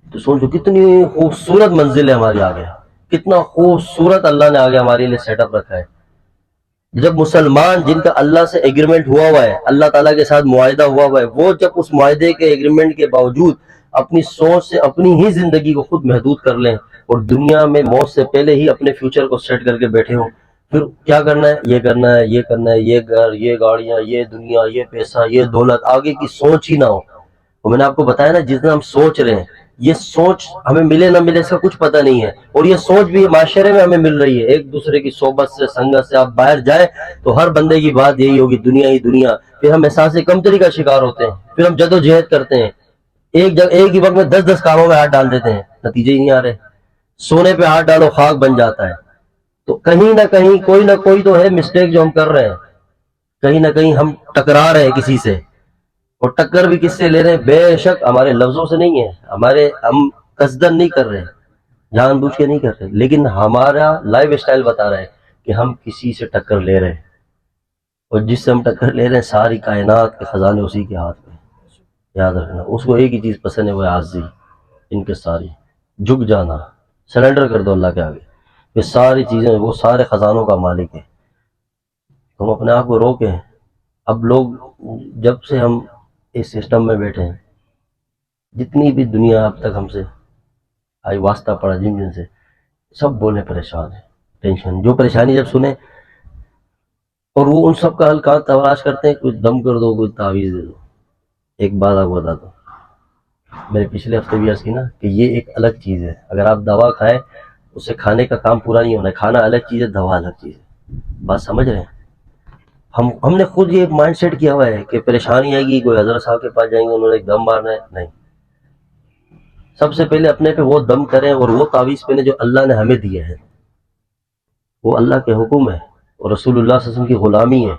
B: تو سوچو کتنی خوبصورت منزل ہے ہماری آگے، کتنا خوبصورت اللہ نے آگے ہمارے لیے سیٹ اپ رکھا ہے. جب مسلمان جن کا اللہ سے ایگریمنٹ ہوا ہوا ہے، اللہ تعالیٰ کے ساتھ معاہدہ ہوا ہوا ہے، وہ جب اس معاہدے کے ایگریمنٹ کے باوجود اپنی سوچ سے اپنی ہی زندگی کو خود محدود کر لیں اور دنیا میں موت سے پہلے ہی اپنے فیوچر کو سیٹ کر کے بیٹھے ہوں، پھر کیا کرنا ہے؟ یہ کرنا ہے، یہ کرنا ہے، یہ گھر، یہ گاڑیاں، یہ دنیا، یہ پیسہ، یہ دولت، آگے کی سوچ ہی نہ ہو. اور میں نے آپ کو بتایا نا جتنا ہم سوچ رہے ہیں، یہ سوچ ہمیں ملے نہ ملے اس کا کچھ پتہ نہیں ہے. اور یہ سوچ بھی معاشرے میں ہمیں مل رہی ہے، ایک دوسرے کی صحبت سے، سنگت سے آپ باہر جائیں تو ہر بندے کی بات یہی ہوگی، دنیا ہی دنیا. پھر ہم احساس کمتری کا شکار ہوتے ہیں، پھر ہم جد و جہد کرتے ہیں، ایک ہی وقت میں 10 کاموں میں ہاتھ ڈال دیتے ہیں، نتیجے ہی نہیں آ رہے. سونے پہ ہاتھ ڈالو خاک بن جاتا ہے. تو کہیں نہ کوئی تو ہے مسٹیک جو ہم کر رہے ہیں، کہیں نہ کہیں ہم ٹکرا رہے ہیں کسی سے. اور ٹکر بھی کس سے لے رہے ہیں؟ بے شک ہمارے لفظوں سے نہیں ہے، ہم قصدن نہیں کر رہے، جان بوجھ کے نہیں کر رہے، لیکن ہمارا لائف اسٹائل بتا رہا ہے کہ ہم کسی سے ٹکر لے رہے ہیں. اور جس سے ہم ٹکر لے رہے ہیں ساری کائنات کے خزانے اسی کے ہاتھ میں. یاد رکھنا اس کو ایک ہی چیز پسند ہے، وہ عاجزی، ان کے ساری جھک جانا، سرنڈر کر دو اللہ کے آگے. یہ ساری چیزیں وہ سارے خزانوں کا مالک ہے. ہم اپنے آپ کو روکیں. اب لوگ جب سے ہم اس سسٹم میں بیٹھے ہیں، جتنی بھی دنیا اب تک ہم سے آئی واسطہ پڑا جن سے، سب بولے پریشان ہیں، ٹینشن، جو پریشانی جب سنیں اور وہ ان سب کا حل کہاں تلاش کرتے ہیں؟ کچھ دم کر دو، کچھ تعویذ دے دو. ایک بات آپ کو بتا دو، میں نے پچھلے ہفتے بھی عرض کی نا کہ یہ ایک الگ چیز ہے. اگر آپ دوا کھائیں اسے کھانے کا کام پورا نہیں ہونا ہے، کھانا الگ چیز ہے، دوا الگ چیز ہے. بات سمجھ رہے ہیں؟ ہم نے خود یہ مائنڈ سیٹ کیا ہوا ہے کہ پریشانی آئے گی کوئی حضرت صاحب کے پاس جائیں گے، انہوں نے ایک دم مارنا ہے. نہیں، سب سے پہلے اپنے پہ وہ دم کریں اور وہ تعویذ پہنے جو اللہ نے ہمیں دیے ہیں. وہ اللہ کے حکم ہے اور رسول اللہ صلی اللہ علیہ وسلم کی غلامی ہے.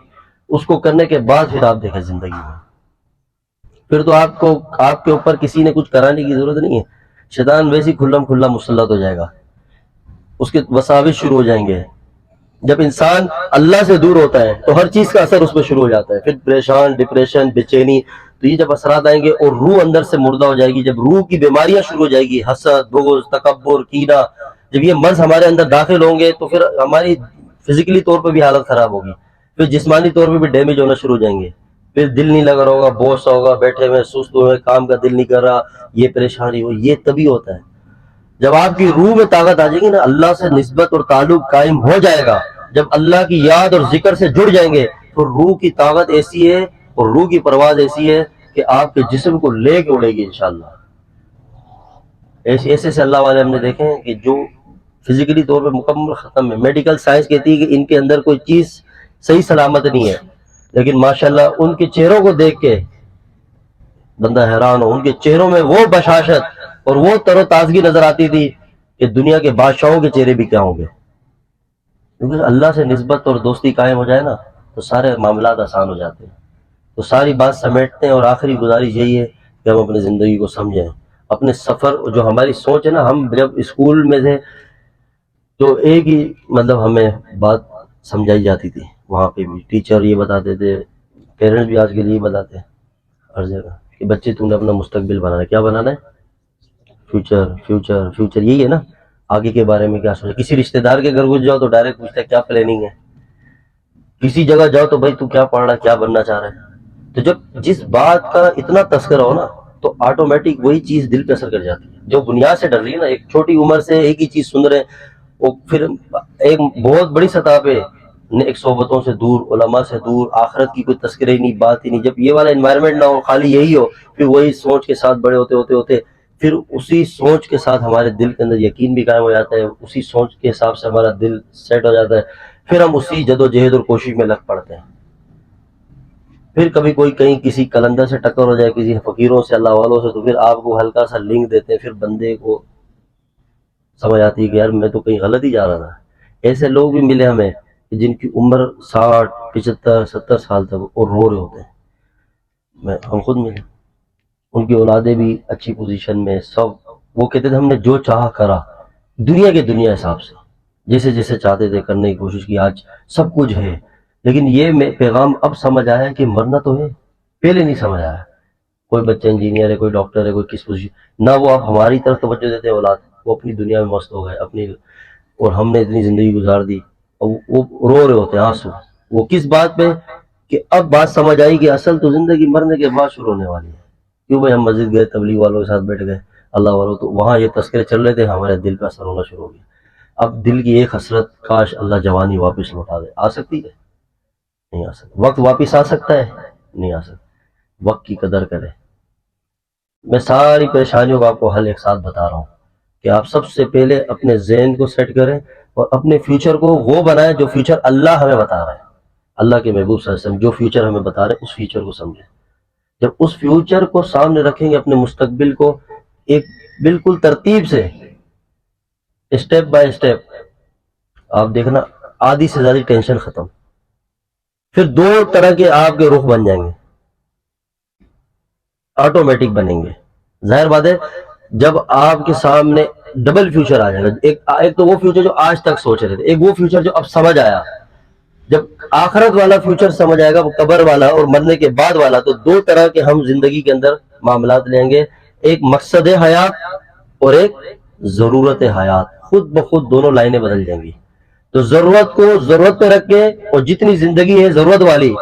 B: اس کو کرنے کے بعد پھر آپ دیکھیں زندگی میں، پھر تو آپ کے اوپر کسی نے کچھ کرانے کی ضرورت نہیں ہے، شیطان ویسے ہی کھلم کھلا مسلط ہو جائے گا، اس کے وساوس شروع ہو جائیں گے۔ جب انسان اللہ سے دور ہوتا ہے تو ہر چیز کا اثر اس پہ شروع ہو جاتا ہے، پھر پریشان، ڈپریشن، بے چینی، تو یہ جب اثرات آئیں گے اور روح اندر سے مردہ ہو جائے گی، جب روح کی بیماریاں شروع ہو جائے گی، حسد، بغض، تکبر، کینہ، جب یہ مرض ہمارے اندر داخل ہوں گے تو پھر ہماری فزیکلی طور پہ بھی حالت خراب ہوگی، پھر جسمانی طور پہ بھی ڈیمیج ہونا شروع ہو جائیں گے، پھر دل نہیں لگا رہا ہوگا، بوس ہوگا، بیٹھے ہوئے سست ہوئے، کام کا دل نہیں کر رہا، یہ پریشانی ہو، یہ تبھی ہوتا ہے جب آپ کی روح میں طاقت آ جائے گی نا، اللہ سے نسبت اور تعلق قائم ہو جائے گا، جب اللہ کی یاد اور ذکر سے جڑ جائیں گے تو روح کی طاقت ایسی ہے اور روح کی پرواز ایسی ہے کہ آپ کے جسم کو لے کے اڑے گی انشاءاللہ۔ ایسے سے اللہ والے ہم نے دیکھے ہیں کہ جو فزیکلی طور پہ مکمل ختم ہے، میڈیکل سائنس کہتی ہے کہ ان کے اندر کوئی چیز صحیح سلامت نہیں ہے، لیکن ماشاءاللہ ان کے چہروں کو دیکھ کے بندہ حیران ہو، ان کے چہروں میں وہ بشاشت اور وہ تر و تازگی نظر آتی تھی کہ دنیا کے بادشاہوں کے چہرے بھی کیا ہوں گے، کیونکہ اللہ سے نسبت اور دوستی قائم ہو جائے نا تو سارے معاملات آسان ہو جاتے ہیں۔ تو ساری بات سمیٹتے ہیں اور آخری گزارش یہی ہے کہ ہم اپنی زندگی کو سمجھیں، اپنے سفر، جو ہماری سوچ ہے نا، ہم جب اسکول میں تھے تو ایک ہی مطلب ہمیں بات سمجھائی جاتی تھی، وہاں پہ بھی ٹیچر یہ بتاتے تھے، پیرنٹس بھی آج کے لیے بتاتے ہیں ہر جگہ کہ بچے تم نے اپنا مستقبل بنانا ہے، کیا بنانا ہے؟ فیوچر فیوچر فیوچر، یہی ہے نا، آگے کے بارے میں کیا سوچے۔ کسی رشتہ دار کے گھر گھس جاؤ تو ڈائریکٹ پوچھتا ہے کیا پلاننگ ہے، کسی جگہ جاؤ تو بھائی تو کیا پڑھ رہا ہے، کیا بننا چاہ رہا ہے۔ تو جب جس بات کا اتنا تذکرہ ہو نا تو آٹومیٹک وہی چیز دل پہ اثر کر جاتی ہے، جو بنیاد سے ڈر رہی ہے نا، ایک چھوٹی عمر سے ایک ہی چیز سن رہے ہیں، وہ پھر ایک بہت بڑی سطح پہ نیک صحبتوں سے دور، علماء سے دور، آخرت کی کوئی تذکرہ ہی نہیں، بات ہی نہیں، جب یہ والا انوائرمنٹ نہ ہو، خالی یہی ہو، پھر وہی سوچ کے ساتھ بڑے ہوتے ہوتے ہوتے پھر اسی سوچ کے ساتھ ہمارے دل کے اندر یقین بھی قائم ہو جاتا ہے، اسی سوچ کے حساب سے ہمارا دل سیٹ ہو جاتا ہے، پھر ہم اسی جد و جہد اور کوشش میں لگ پڑتے ہیں۔ پھر کبھی کوئی کہیں کسی کلندر سے ٹکر ہو جائے، کسی فقیروں سے، اللہ والوں سے، تو پھر آپ کو ہلکا سا لنک دیتے ہیں، پھر بندے کو سمجھ آتی ہے کہ یار میں تو کہیں غلط ہی جا رہا تھا۔ ایسے لوگ بھی ملے ہمیں کہ جن کی عمر 60، 75، 70 سال تک اور رو رہے ہوتے ہیں، ہم خود ملے، ان کی اولادیں بھی اچھی پوزیشن میں، سب وہ کہتے تھے ہم نے جو چاہا کرا، دنیا کے دنیا حساب سے جیسے جیسے چاہتے تھے کرنے کی کوشش کی، آج سب کچھ ہے، لیکن یہ میں پیغام اب سمجھ آیا کہ مرنا تو ہے، پہلے نہیں سمجھ آیا۔ کوئی بچہ انجینئر ہے، کوئی ڈاکٹر ہے، کوئی کس پوزیشن، نہ وہ اب ہماری طرف توجہ دیتے ہیں اولاد، وہ اپنی دنیا میں مست ہو گئے اپنی، اور ہم نے اتنی زندگی گزار دی، اور وہ رو رہے ہوتے ہیں آنسو، وہ کس بات پہ کہ اب بات سمجھ آئی کہ اصل تو زندگی مرنے کے بعد شروع ہونے والی ہے۔ کیوں بھائی ہم مسجد گئے، تبلیغ والوں کے ساتھ بیٹھ گئے، اللہ والوں، تو وہاں یہ تذکرے چل رہے تھے، ہمارے دل پہ اثر ہونا شروع ہو گیا۔ اب دل کی ایک حسرت، کاش اللہ جوانی واپس لوٹا دے۔ آ سکتی ہے؟ نہیں آ سکتی۔ وقت واپس آ سکتا ہے؟ نہیں آ سکتا۔ وقت کی قدر کرے۔ میں ساری پریشانیوں کا آپ کو حل ایک ساتھ بتا رہا ہوں کہ آپ سب سے پہلے اپنے ذہن کو سیٹ کریں اور اپنے فیوچر کو وہ بنائیں جو فیوچر اللہ ہمیں بتا رہا ہے، اللہ کے محبوب صلی اللہ علیہ وسلم جو فیوچر ہمیں بتا رہے ہیں اس فیوچر کو سمجھیں۔ جب اس فیوچر کو سامنے رکھیں گے، اپنے مستقبل کو ایک بالکل ترتیب سے اسٹیپ بائی اسٹیپ، آپ دیکھنا آدھی سے زیادہ ٹینشن ختم، پھر دو طرح کے آپ کے رخ بن جائیں گے، آٹومیٹک بنیں گے۔ ظاہر بات ہے جب آپ کے سامنے ڈبل فیوچر آ جائے گا، ایک تو وہ فیوچر جو آج تک سوچ رہے تھے، ایک وہ فیوچر جو اب سمجھ آیا۔ جب آخرت والا فیوچر سمجھ آئے گا، وہ قبر والا اور مرنے کے بعد والا، تو دو طرح کے ہم زندگی کے اندر معاملات لیں گے، ایک مقصد حیات اور ایک ضرورت حیات، خود بخود دونوں لائنیں بدل جائیں گی۔ تو ضرورت کو ضرورت پہ رکھ کے اور جتنی زندگی ہے ضرورت والی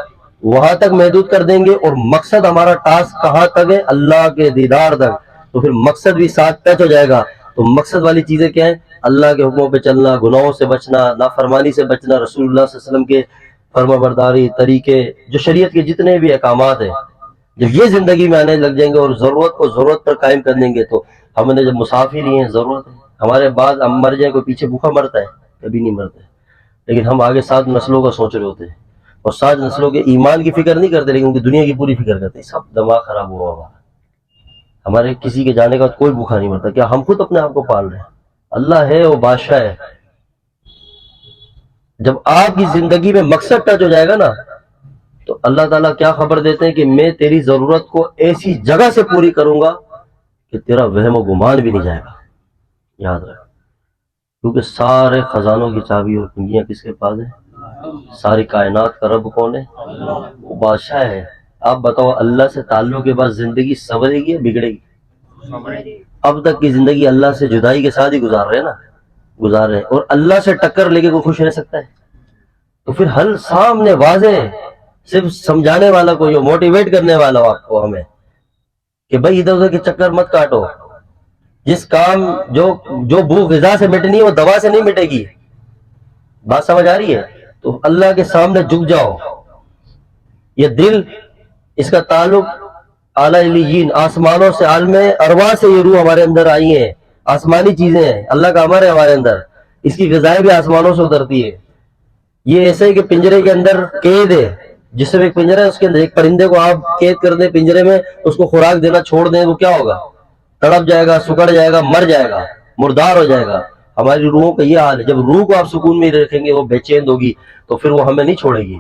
B: وہاں تک محدود کر دیں گے، اور مقصد ہمارا ٹاسک کہاں تک ہے؟ اللہ کے دیدار تک، تو پھر مقصد بھی ساتھ ٹچ ہو جائے گا۔ تو مقصد والی چیزیں کیا ہیں؟ اللہ کے حکموں پہ چلنا، گناہوں سے بچنا، نافرمانی سے بچنا، رسول اللہ صلی اللہ علیہ وسلم کے فرما برداری، طریقے، جو شریعت کے جتنے بھی احکامات ہیں، جب یہ زندگی میں آنے لگ جائیں گے اور ضرورت کو ضرورت پر قائم کر دیں گے، تو ہم نے جب مسافر ہی ہیں، ضرورت ہے ہمارے بعد ہم مر جائیں، کوئی پیچھے بھوکا مرتا ہے؟ کبھی نہیں مرتا ہے، لیکن ہم آگے 7 نسلوں کا سوچ رہے ہوتے ہیں، اور 7 نسلوں کے ایمان کی فکر نہیں کرتے، لیکن ان کی دنیا کی پوری فکر کرتے ہیں۔ سب دماغ خراب ہوا ہوا، ہمارے کسی کے جانے کا کوئی بھوکا نہیں مرتا۔ کیا ہم خود اپنے آپ کو پال رہے ہیں؟ اللہ ہے، وہ بادشاہ ہے۔ جب آپ کی زندگی میں مقصد ٹچ ہو جائے گا نا تو اللہ تعالیٰ کیا خبر دیتے ہیں کہ میں تیری ضرورت کو ایسی جگہ سے پوری کروں گا کہ تیرا وہم و گمان بھی نہیں جائے گا. یاد رکھ، کیونکہ سارے خزانوں کی چابی اور کنجیاں کس کے پاس ہیں؟ ساری کائنات کا رب کون ہے؟ وہ بادشاہ ہے. آپ بتاؤ، اللہ سے تعلق کے بعد زندگی سنورے گی یا بگڑے گی؟ اب تک کی زندگی اللہ سے جدائی کے ساتھ ہی گزار رہے ہیں نا، گزار رہے ہیں. اور اللہ سے ٹکر لے کے کوئی خوش رہ سکتا ہے؟ تو پھر حل سامنے واضح ہے. صرف سمجھانے والا کوئی ہو، موٹیویٹ کرنے والا ہو آپ کو، ہمیں کہ بھائی ادھر ادھر کے چکر مت کاٹو. جس کام جو بھوک غذا سے مٹنی ہے وہ دوا سے نہیں مٹے گی. بات سمجھ آ رہی ہے؟ تو اللہ کے سامنے جھک جاؤ. یہ دل، اس کا تعلق اعلیٰ علیین، آسمانوں سے، عالم ارواح سے یہ روح ہمارے اندر آئی ہیں. آسمانی چیزیں ہیں، اللہ کا امر ہے ہمارے اندر. اس کی غذائیں بھی آسمانوں سے اترتی ہے. یہ ایسے ہی کہ پنجرے کے اندر قید ہے. جس سے ایک پنجرہ ہے، اس کے اندر ایک پرندے کو آپ قید کر دیں پنجرے میں، اس کو خوراک دینا چھوڑ دیں، وہ کیا ہوگا؟ تڑپ جائے گا، سکڑ جائے گا، مر جائے گا، مردار ہو جائے گا. ہماری روحوں کا یہ حال ہے. جب روح کو آپ سکون میں رکھیں گے، وہ بے چین ہوگی، تو پھر وہ ہمیں نہیں چھوڑے گی.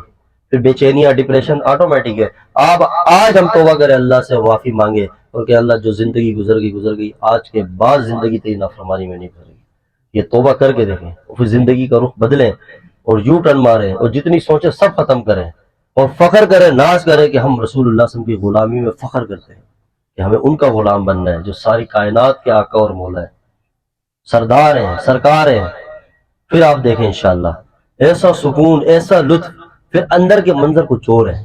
B: پھر بے چینیاں، ڈپریشن آٹومیٹک ہے. آپ آج ہم توبہ کریں، اللہ سے معافی مانگے، اور کہ اللہ جو زندگی گزر گئی، آج کے بعد زندگی تیری نافرمانی میں نہیں کرے گی. یہ توبہ کر کے دیکھیں، اور پھر زندگی کا رخ بدلیں اور یو ٹرن ماریں، اور جتنی سوچیں سب ختم کریں، اور فخر کریں، ناز کریں کہ ہم رسول اللہ صلی اللہ علیہ وسلم کی غلامی میں فخر کرتے ہیں، کہ ہمیں ان کا غلام بننا ہے جو ساری کائنات کے آقا اور مولا ہے، سردار ہیں، سرکار ہیں. پھر آپ دیکھیں انشاءاللہ ایسا سکون، ایسا لطف. پھر اندر کے منظر کچھ اور ہے،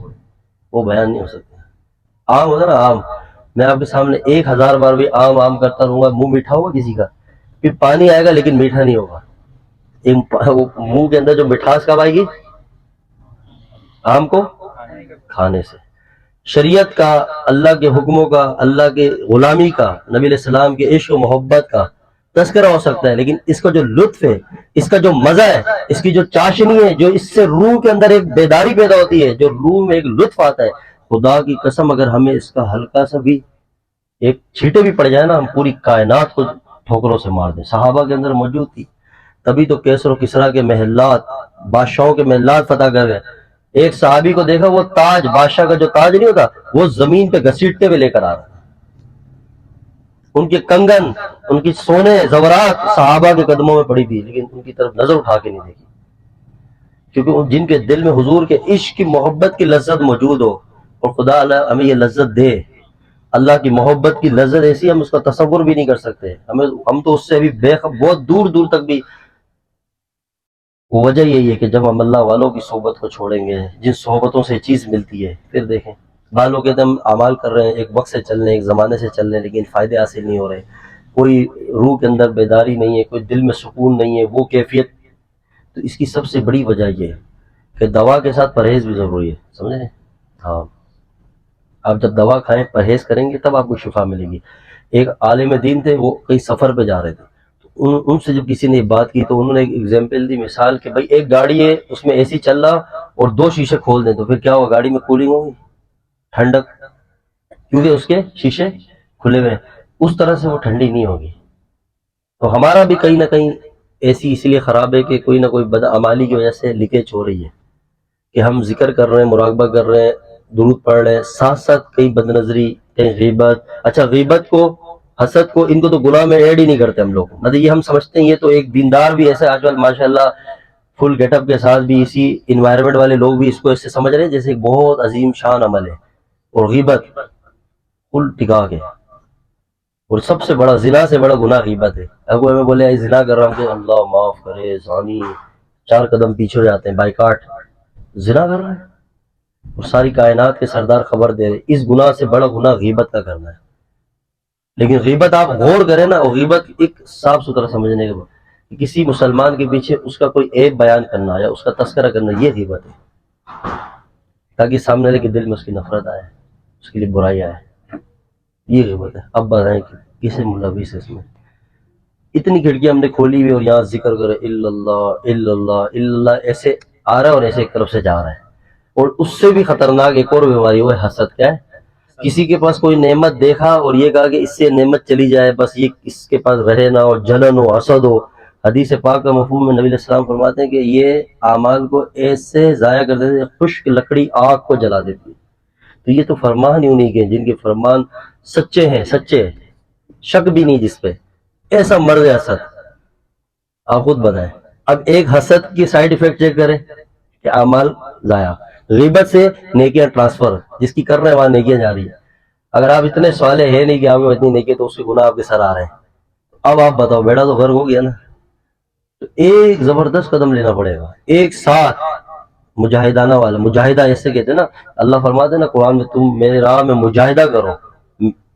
B: وہ بیان نہیں ہو سکتے. عام ہوتا نا، عام. میں آپ کے سامنے 1000 بار بھی عام عام کرتا رہوں گا، منہ میٹھا ہوگا کسی کا، پھر پانی آئے گا لیکن میٹھا نہیں ہوگا. منہ کے اندر جو مٹھاس کب آئے گی؟ آم کو کھانے سے. شریعت کا، اللہ کے حکموں کا، اللہ کے غلامی کا، نبی علیہ السلام کے عشق و محبت کا تذکرہ ہو سکتا ہے، لیکن اس کا جو لطف ہے، اس کا جو مزہ ہے، اس کی جو چاشنی ہے، جو اس سے روح کے اندر ایک بیداری پیدا ہوتی ہے، جو روح میں ایک لطف آتا ہے، خدا کی قسم اگر ہمیں اس کا ہلکا سا بھی ایک چھیٹے بھی پڑ جائے نا، ہم پوری کائنات کو ٹھوکروں سے مار دیں. صحابہ کے اندر موجود تھی، تبھی تو کیسر و کسریٰ کے محلات، بادشاہوں کے محلات فتح کر گئے. ایک صحابی کو دیکھا، وہ تاج، بادشاہ کا جو تاج نہیں ہوتا، وہ زمین پہ گھسیٹتے ہوئے لے کر آ رہا. ان کے کنگن، ان کی سونے زیورات صحابہ کے قدموں میں پڑی تھی، لیکن ان کی طرف نظر اٹھا کے نہیں دیکھی، کیونکہ جن کے دل میں حضور کے عشق کی، محبت کی لذت موجود ہو. اور خدا اللہ ہمیں یہ لذت دے. اللہ کی محبت کی لذت ایسی ہم اس کا تصور بھی نہیں کر سکتے. ہم تو اس سے بھی بہت دور دور تک بھی. وجہ یہی ہے کہ جب ہم اللہ والوں کی صحبت کو چھوڑیں گے، جن صحبتوں سے چیز ملتی ہے، پھر دیکھیں بعض لوگ کہتے ہیں ہم اعمال کر رہے ہیں، ایک وقت سے چل رہے ہیں، ایک زمانے سے چل رہے ہیں، لیکن فائدے حاصل نہیں ہو رہے، کوئی روح کے اندر بیداری نہیں ہے، کوئی دل میں سکون نہیں ہے، وہ کیفیت. تو اس کی سب سے بڑی وجہ یہ ہے کہ دوا کے ساتھ پرہیز بھی ضروری ہے. سمجھے؟ ہاں، آپ جب دوا کھائیں، پرہیز کریں گے، تب آپ کو شفا ملے گی. ایک عالم دین تھے، وہ کئی سفر پہ جا رہے تھے. ان سے جب کسی نے بات کی تو انہوں نے ایک ایگزامپل دی، مثال کہ بھائی ایک گاڑی ہے، اس میں اے سی چل رہا اور 2 شیشے کھول دیں، تو پھر کیا ہوگا؟ گاڑی میں کولنگ ہوگی، ٹھنڈک، کیونکہ اس کے شیشے کھلے ہوئے. اس طرح سے وہ ٹھنڈی نہیں ہوگی. تو ہمارا بھی کہیں نہ کہیں اے سی اس لیے خراب ہے کہ کوئی نہ کوئی بدعمالی کی وجہ سے لیکیج ہو رہی ہے، کہ ہم ذکر کر رہے ہیں، مراقبہ کر رہے ہیں، درود پڑھ رہے ہیں، ساتھ ساتھ کہیں بد نظری، کہیں غیبت. اچھا، غیبت کو، حسد کو، ان کو تو گناہ میں ایڈ ہی نہیں کرتے ہم لوگ. مطلب یہ ہم سمجھتے ہیں یہ تو ایک دیندار بھی ایسا آج کل ماشاءاللہ فل گیٹ اپ کے ساتھ بھی، اسی انوائرمنٹ والے لوگ بھی اس کو ایسے سمجھ رہے ہیں جیسے ایک بہت عظیم شان عمل ہے. اور غیبت فل ٹکا کے، اور سب سے بڑا، زنا سے بڑا گناہ غیبت ہے. اب وہ ہمیں بولے زنا کر رہا ہوں، کہ اللہ معاف کرے، زانی، 4 قدم پیچھے ہو جاتے ہیں، بائیکاٹ. زنا کر رہے ہیں، اور ساری کائنات کے سردار خبر دے رہے، اس گناہ سے بڑا گناہ غیبت کا کرنا ہے. لیکن غیبت آپ غور کریں نا، اور غیبت ایک صاف ستھرا سمجھنے کے بعد کہ کسی مسلمان کے پیچھے اس کا کوئی عیب بیان کرنا یا اس کا تذکرہ کرنا، یہ غیبت ہے، تاکہ سامنے والے کے دل میں اس کی نفرت آئے، اس کے لیے برائی آئے. یہ غیبت ہے. اب بتائیں کہ کسے ملوث ہے اس میں؟ اتنی کھڑکیاں ہم نے کھولی ہوئی، اور یہاں ذکر کرے الا اللہ الا اللہ الا اللہ، ایسے آ رہا ہے اور ایسے ایک طرف سے جا رہا ہے. اور اس سے بھی خطرناک ایک اور بیماری، وہ ہے حسد. کیا ہے؟ کسی کے پاس کوئی نعمت دیکھا اور یہ کہا کہ اس سے نعمت چلی جائے، بس یہ اس کے پاس رہے نہ، اور جلن ہو، حسد ہو، حدیث پاک کا مفہوم میں نبی علیہ السلام فرماتے ہیں کہ یہ اعمال کو ایسے ضائع کر دیتے ہیں، خشک لکڑی آگ کو جلا دیتی ہے۔ تو یہ تو فرمان ہی انہیں کے جن کے فرمان سچے ہیں، سچے، شک بھی نہیں جس پہ، ایسا مرض حسد۔ آپ خود بتائیں، اب ایک حسد کی سائیڈ ایفیکٹ چیک کریں کہ اعمال ضائع، غیبت سے نیکیاں ٹرانسفر، جس کی کر رہے ہیں وہاں نیکیاں جا رہی ہیں۔ اگر آپ اتنے صالح ہیں نہیں کہ آپ میں اتنی نیکی، تو اس کے گناہ آپ کے سر آ رہے ہیں۔ اب آپ بتاؤ، بیڑا تو غرق ہو گیا نا۔ تو ایک زبردست قدم لینا پڑے گا، ایک ساتھ مجاہدانہ والا۔ مجاہدہ ایسے کہتے ہیں نا، اللہ فرماتے ہیں نا قرآن میں، تم میرے راہ میں مجاہدہ کرو،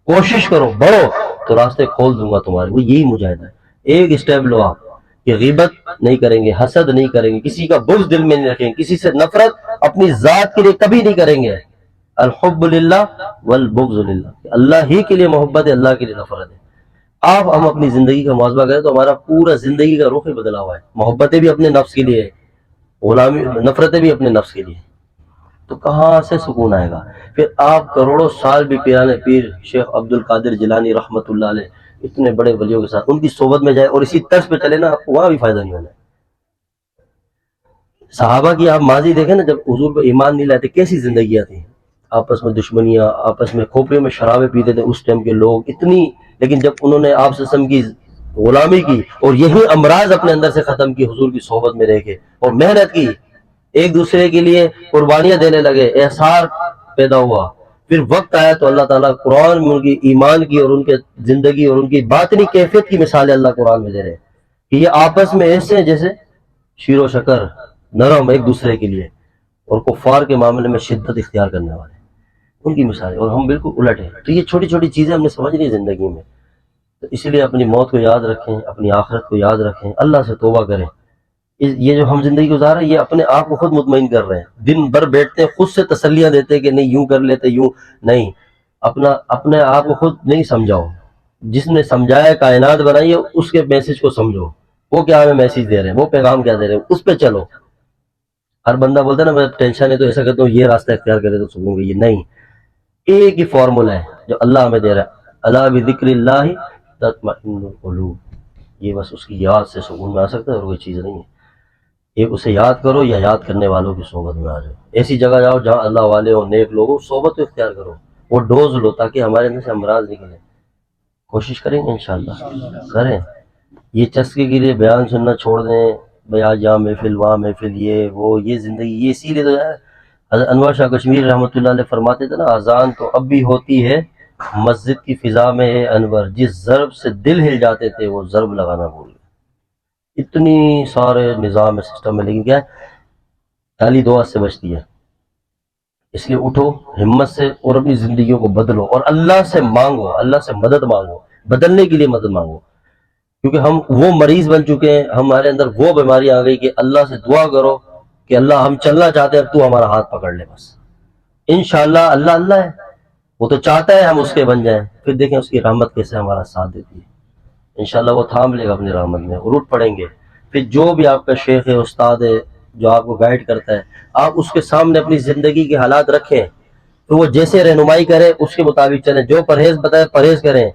B: کوشش کرو، بڑھو تو راستے کھول دوں گا تمہارے۔ وہ یہی مجاہدہ ہے۔ ایک اسٹیپ لو آپ کہ غیبت نہیں کریں گے، حسد نہیں کریں گے، کسی کا بغض دل میں نہیں رکھیں گے، کسی سے نفرت اپنی ذات کے لیے کبھی نہیں کریں گے۔ الحب للہ والبغض للہ، اللہ ہی کے لیے محبت ہے، اللہ کے لیے نفرت ہے۔ آپ ہم اپنی زندگی کا محاسبہ کریں تو ہمارا پورا زندگی کا رخ ہی بدلا ہوا ہے۔ محبتیں بھی اپنے نفس کے لیے، غلامی، نفرتیں بھی اپنے نفس کے لیے، تو کہاں سے سکون آئے گا؟ پھر آپ کروڑوں سال بھی پیرانے پیر شیخ عبد القادر جیلانی رحمۃ اللہ علیہ، اتنے بڑے ولیوں کے ساتھ ان کی صحبت میں جائے اور اسی طرز پہ چلے نا، آپ کو وہاں بھی فائدہ نہیں ہونا ہے۔ صحابہ کی آپ ماضی دیکھیں نا، جب حضور پہ ایمان نہیں لاتے کیسی زندگیاں تھیں، آپس میں دشمنیاں، آپس میں کھوپڑیوں میں شرابیں پیتے تھے اس ٹائم کے لوگ اتنی، لیکن جب انہوں نے آپ وسلم کی غلامی کی اور یہی امراض اپنے اندر سے ختم کی، حضور کی صحبت میں رہ کے اور محنت کی، ایک دوسرے کے لیے قربانیاں دینے لگے، احسار پیدا ہوا، پھر وقت آیا تو اللہ تعالیٰ قرآن میں ان کی ایمان کی اور ان کے زندگی اور ان کی باطنی کیفیت کی مثالیں اللہ قرآن میں دے رہے ہیں کہ یہ آپس میں ایسے ہیں جیسے شیر و شکر، نرم ایک دوسرے کے لیے، اور کفار کے معاملے میں شدت اختیار کرنے والے، ان کی مثالیں، اور ہم بالکل الٹ ہیں۔ تو یہ چھوٹی چھوٹی چیزیں ہم نے سمجھنی ہے زندگی میں، تو اس لیے اپنی موت کو یاد رکھیں، اپنی آخرت کو یاد رکھیں، اللہ سے توبہ کریں۔ یہ جو ہم زندگی گزار رہے ہیں، یہ اپنے آپ کو خود مطمئن کر رہے ہیں، دن بھر بیٹھتے ہیں خود سے تسلیاں دیتے ہیں کہ نہیں یوں کر لیتے، یوں نہیں، اپنے آپ کو خود نہیں سمجھاؤ، جس نے سمجھایا کائنات بنائی ہے اس کے میسج کو سمجھو، وہ کیا ہمیں میسج دے رہے ہیں، وہ پیغام کیا دے رہے ہیں، اس پہ چلو۔ ہر بندہ بولتا ہے نا میں ٹینشن ہے تو ایسا کرتا ہوں، یہ راستہ اختیار کرے تو سکون گے، یہ نہیں، ایک ہی فارمولا ہے جو اللہ ہمیں دے رہا ہے، الا بذکر اللہ تطمئن القلوب، یہ بس اس کی یاد سے سکون میں آ سکتا ہے اور کوئی چیز نہیں ہے۔ ایک اسے یاد کرو یا یاد کرنے والوں کی صحبت میں آ جاؤ، ایسی جگہ جاؤ جہاں اللہ والے ہوں، نیک لوگوں، صحبت کو اختیار کرو، وہ ڈوز لو تاکہ ہمارے اندر سے امراض نکلے۔ کوشش کریں گے انشاءاللہ، کریں۔ یہ چسکے کے لیے بیان سننا چھوڑ دیں، بھئی آج یہاں محفل وہاں محفل، یہ زندگی، یہ اسی لیے تو ہے حضرت انور شاہ کشمیر رحمۃ اللہ علیہ فرماتے تھے نا، اذان تو اب بھی ہوتی ہے مسجد کی فضا میں ہے انور، جس ضرب سے دل ہل جاتے تھے وہ ضرب لگانا بھول گئے۔ اتنی سارے نظام سسٹم ہے، لیکن کیا ہے، تالی دعا سے بچتی ہے۔ اس لیے اٹھو ہمت سے اور اپنی زندگیوں کو بدلو، اور اللہ سے مانگو، اللہ سے مدد مانگو، بدلنے کے لیے مدد مانگو، کیونکہ ہم وہ مریض بن چکے ہیں، ہمارے اندر وہ بیماری آ گئی کہ اللہ سے دعا کرو کہ اللہ ہم چلنا چاہتے ہیں، اب تو ہمارا ہاتھ پکڑ لے بس۔ انشاءاللہ اللہ اللہ ہے، وہ تو چاہتا ہے ہم اس کے بن جائیں، پھر دیکھیں اس کی رحمت کیسے ہمارا ساتھ دیتی ہے۔ انشاءاللہ وہ تھام لے گا اپنی رحمت میں، اور اٹھ پڑیں گے۔ پھر جو بھی آپ کا شیخ ہے، استاد ہے، جو آپ کو گائیڈ کرتا ہے، آپ اس کے سامنے اپنی زندگی کے حالات رکھیں، تو وہ جیسے رہنمائی کرے اس کے مطابق چلیں، جو پرہیز بتائے پرہیز کریں۔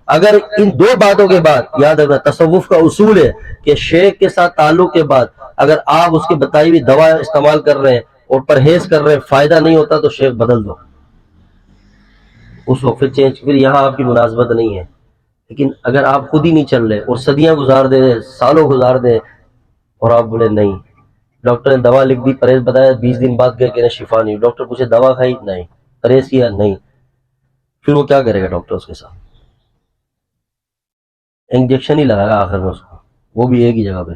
B: اگر ان دو باتوں کے بعد، یاد رکھنا تصوف کا اصول ہے کہ شیخ کے ساتھ تعلق کے بعد اگر آپ اس کی بتائی ہوئی دوا استعمال کر رہے ہیں اور پرہیز کر رہے ہیں، فائدہ نہیں ہوتا تو شیخ بدل دو اس وقت، پھر چینج، پھر یہاں آپ کی مناسبت نہیں ہے۔ لیکن اگر آپ خود ہی نہیں چل رہے اور صدیاں گزار دے، سالوں گزار دے، اور آپ بولے نہیں، ڈاکٹر نے دوا لکھ دی، پرہیز بتایا، 20 دن بعد گئے کہ شفا نہیں، ڈاکٹر پوچھے دوا کھائی؟ نہیں۔ پرہیز کیا؟ نہیں۔ پھر وہ کیا کرے گا ڈاکٹر اس کے ساتھ؟ انجیکشن ہی لگائے گا آخر میں اس کو، وہ بھی ایک ہی جگہ پہ،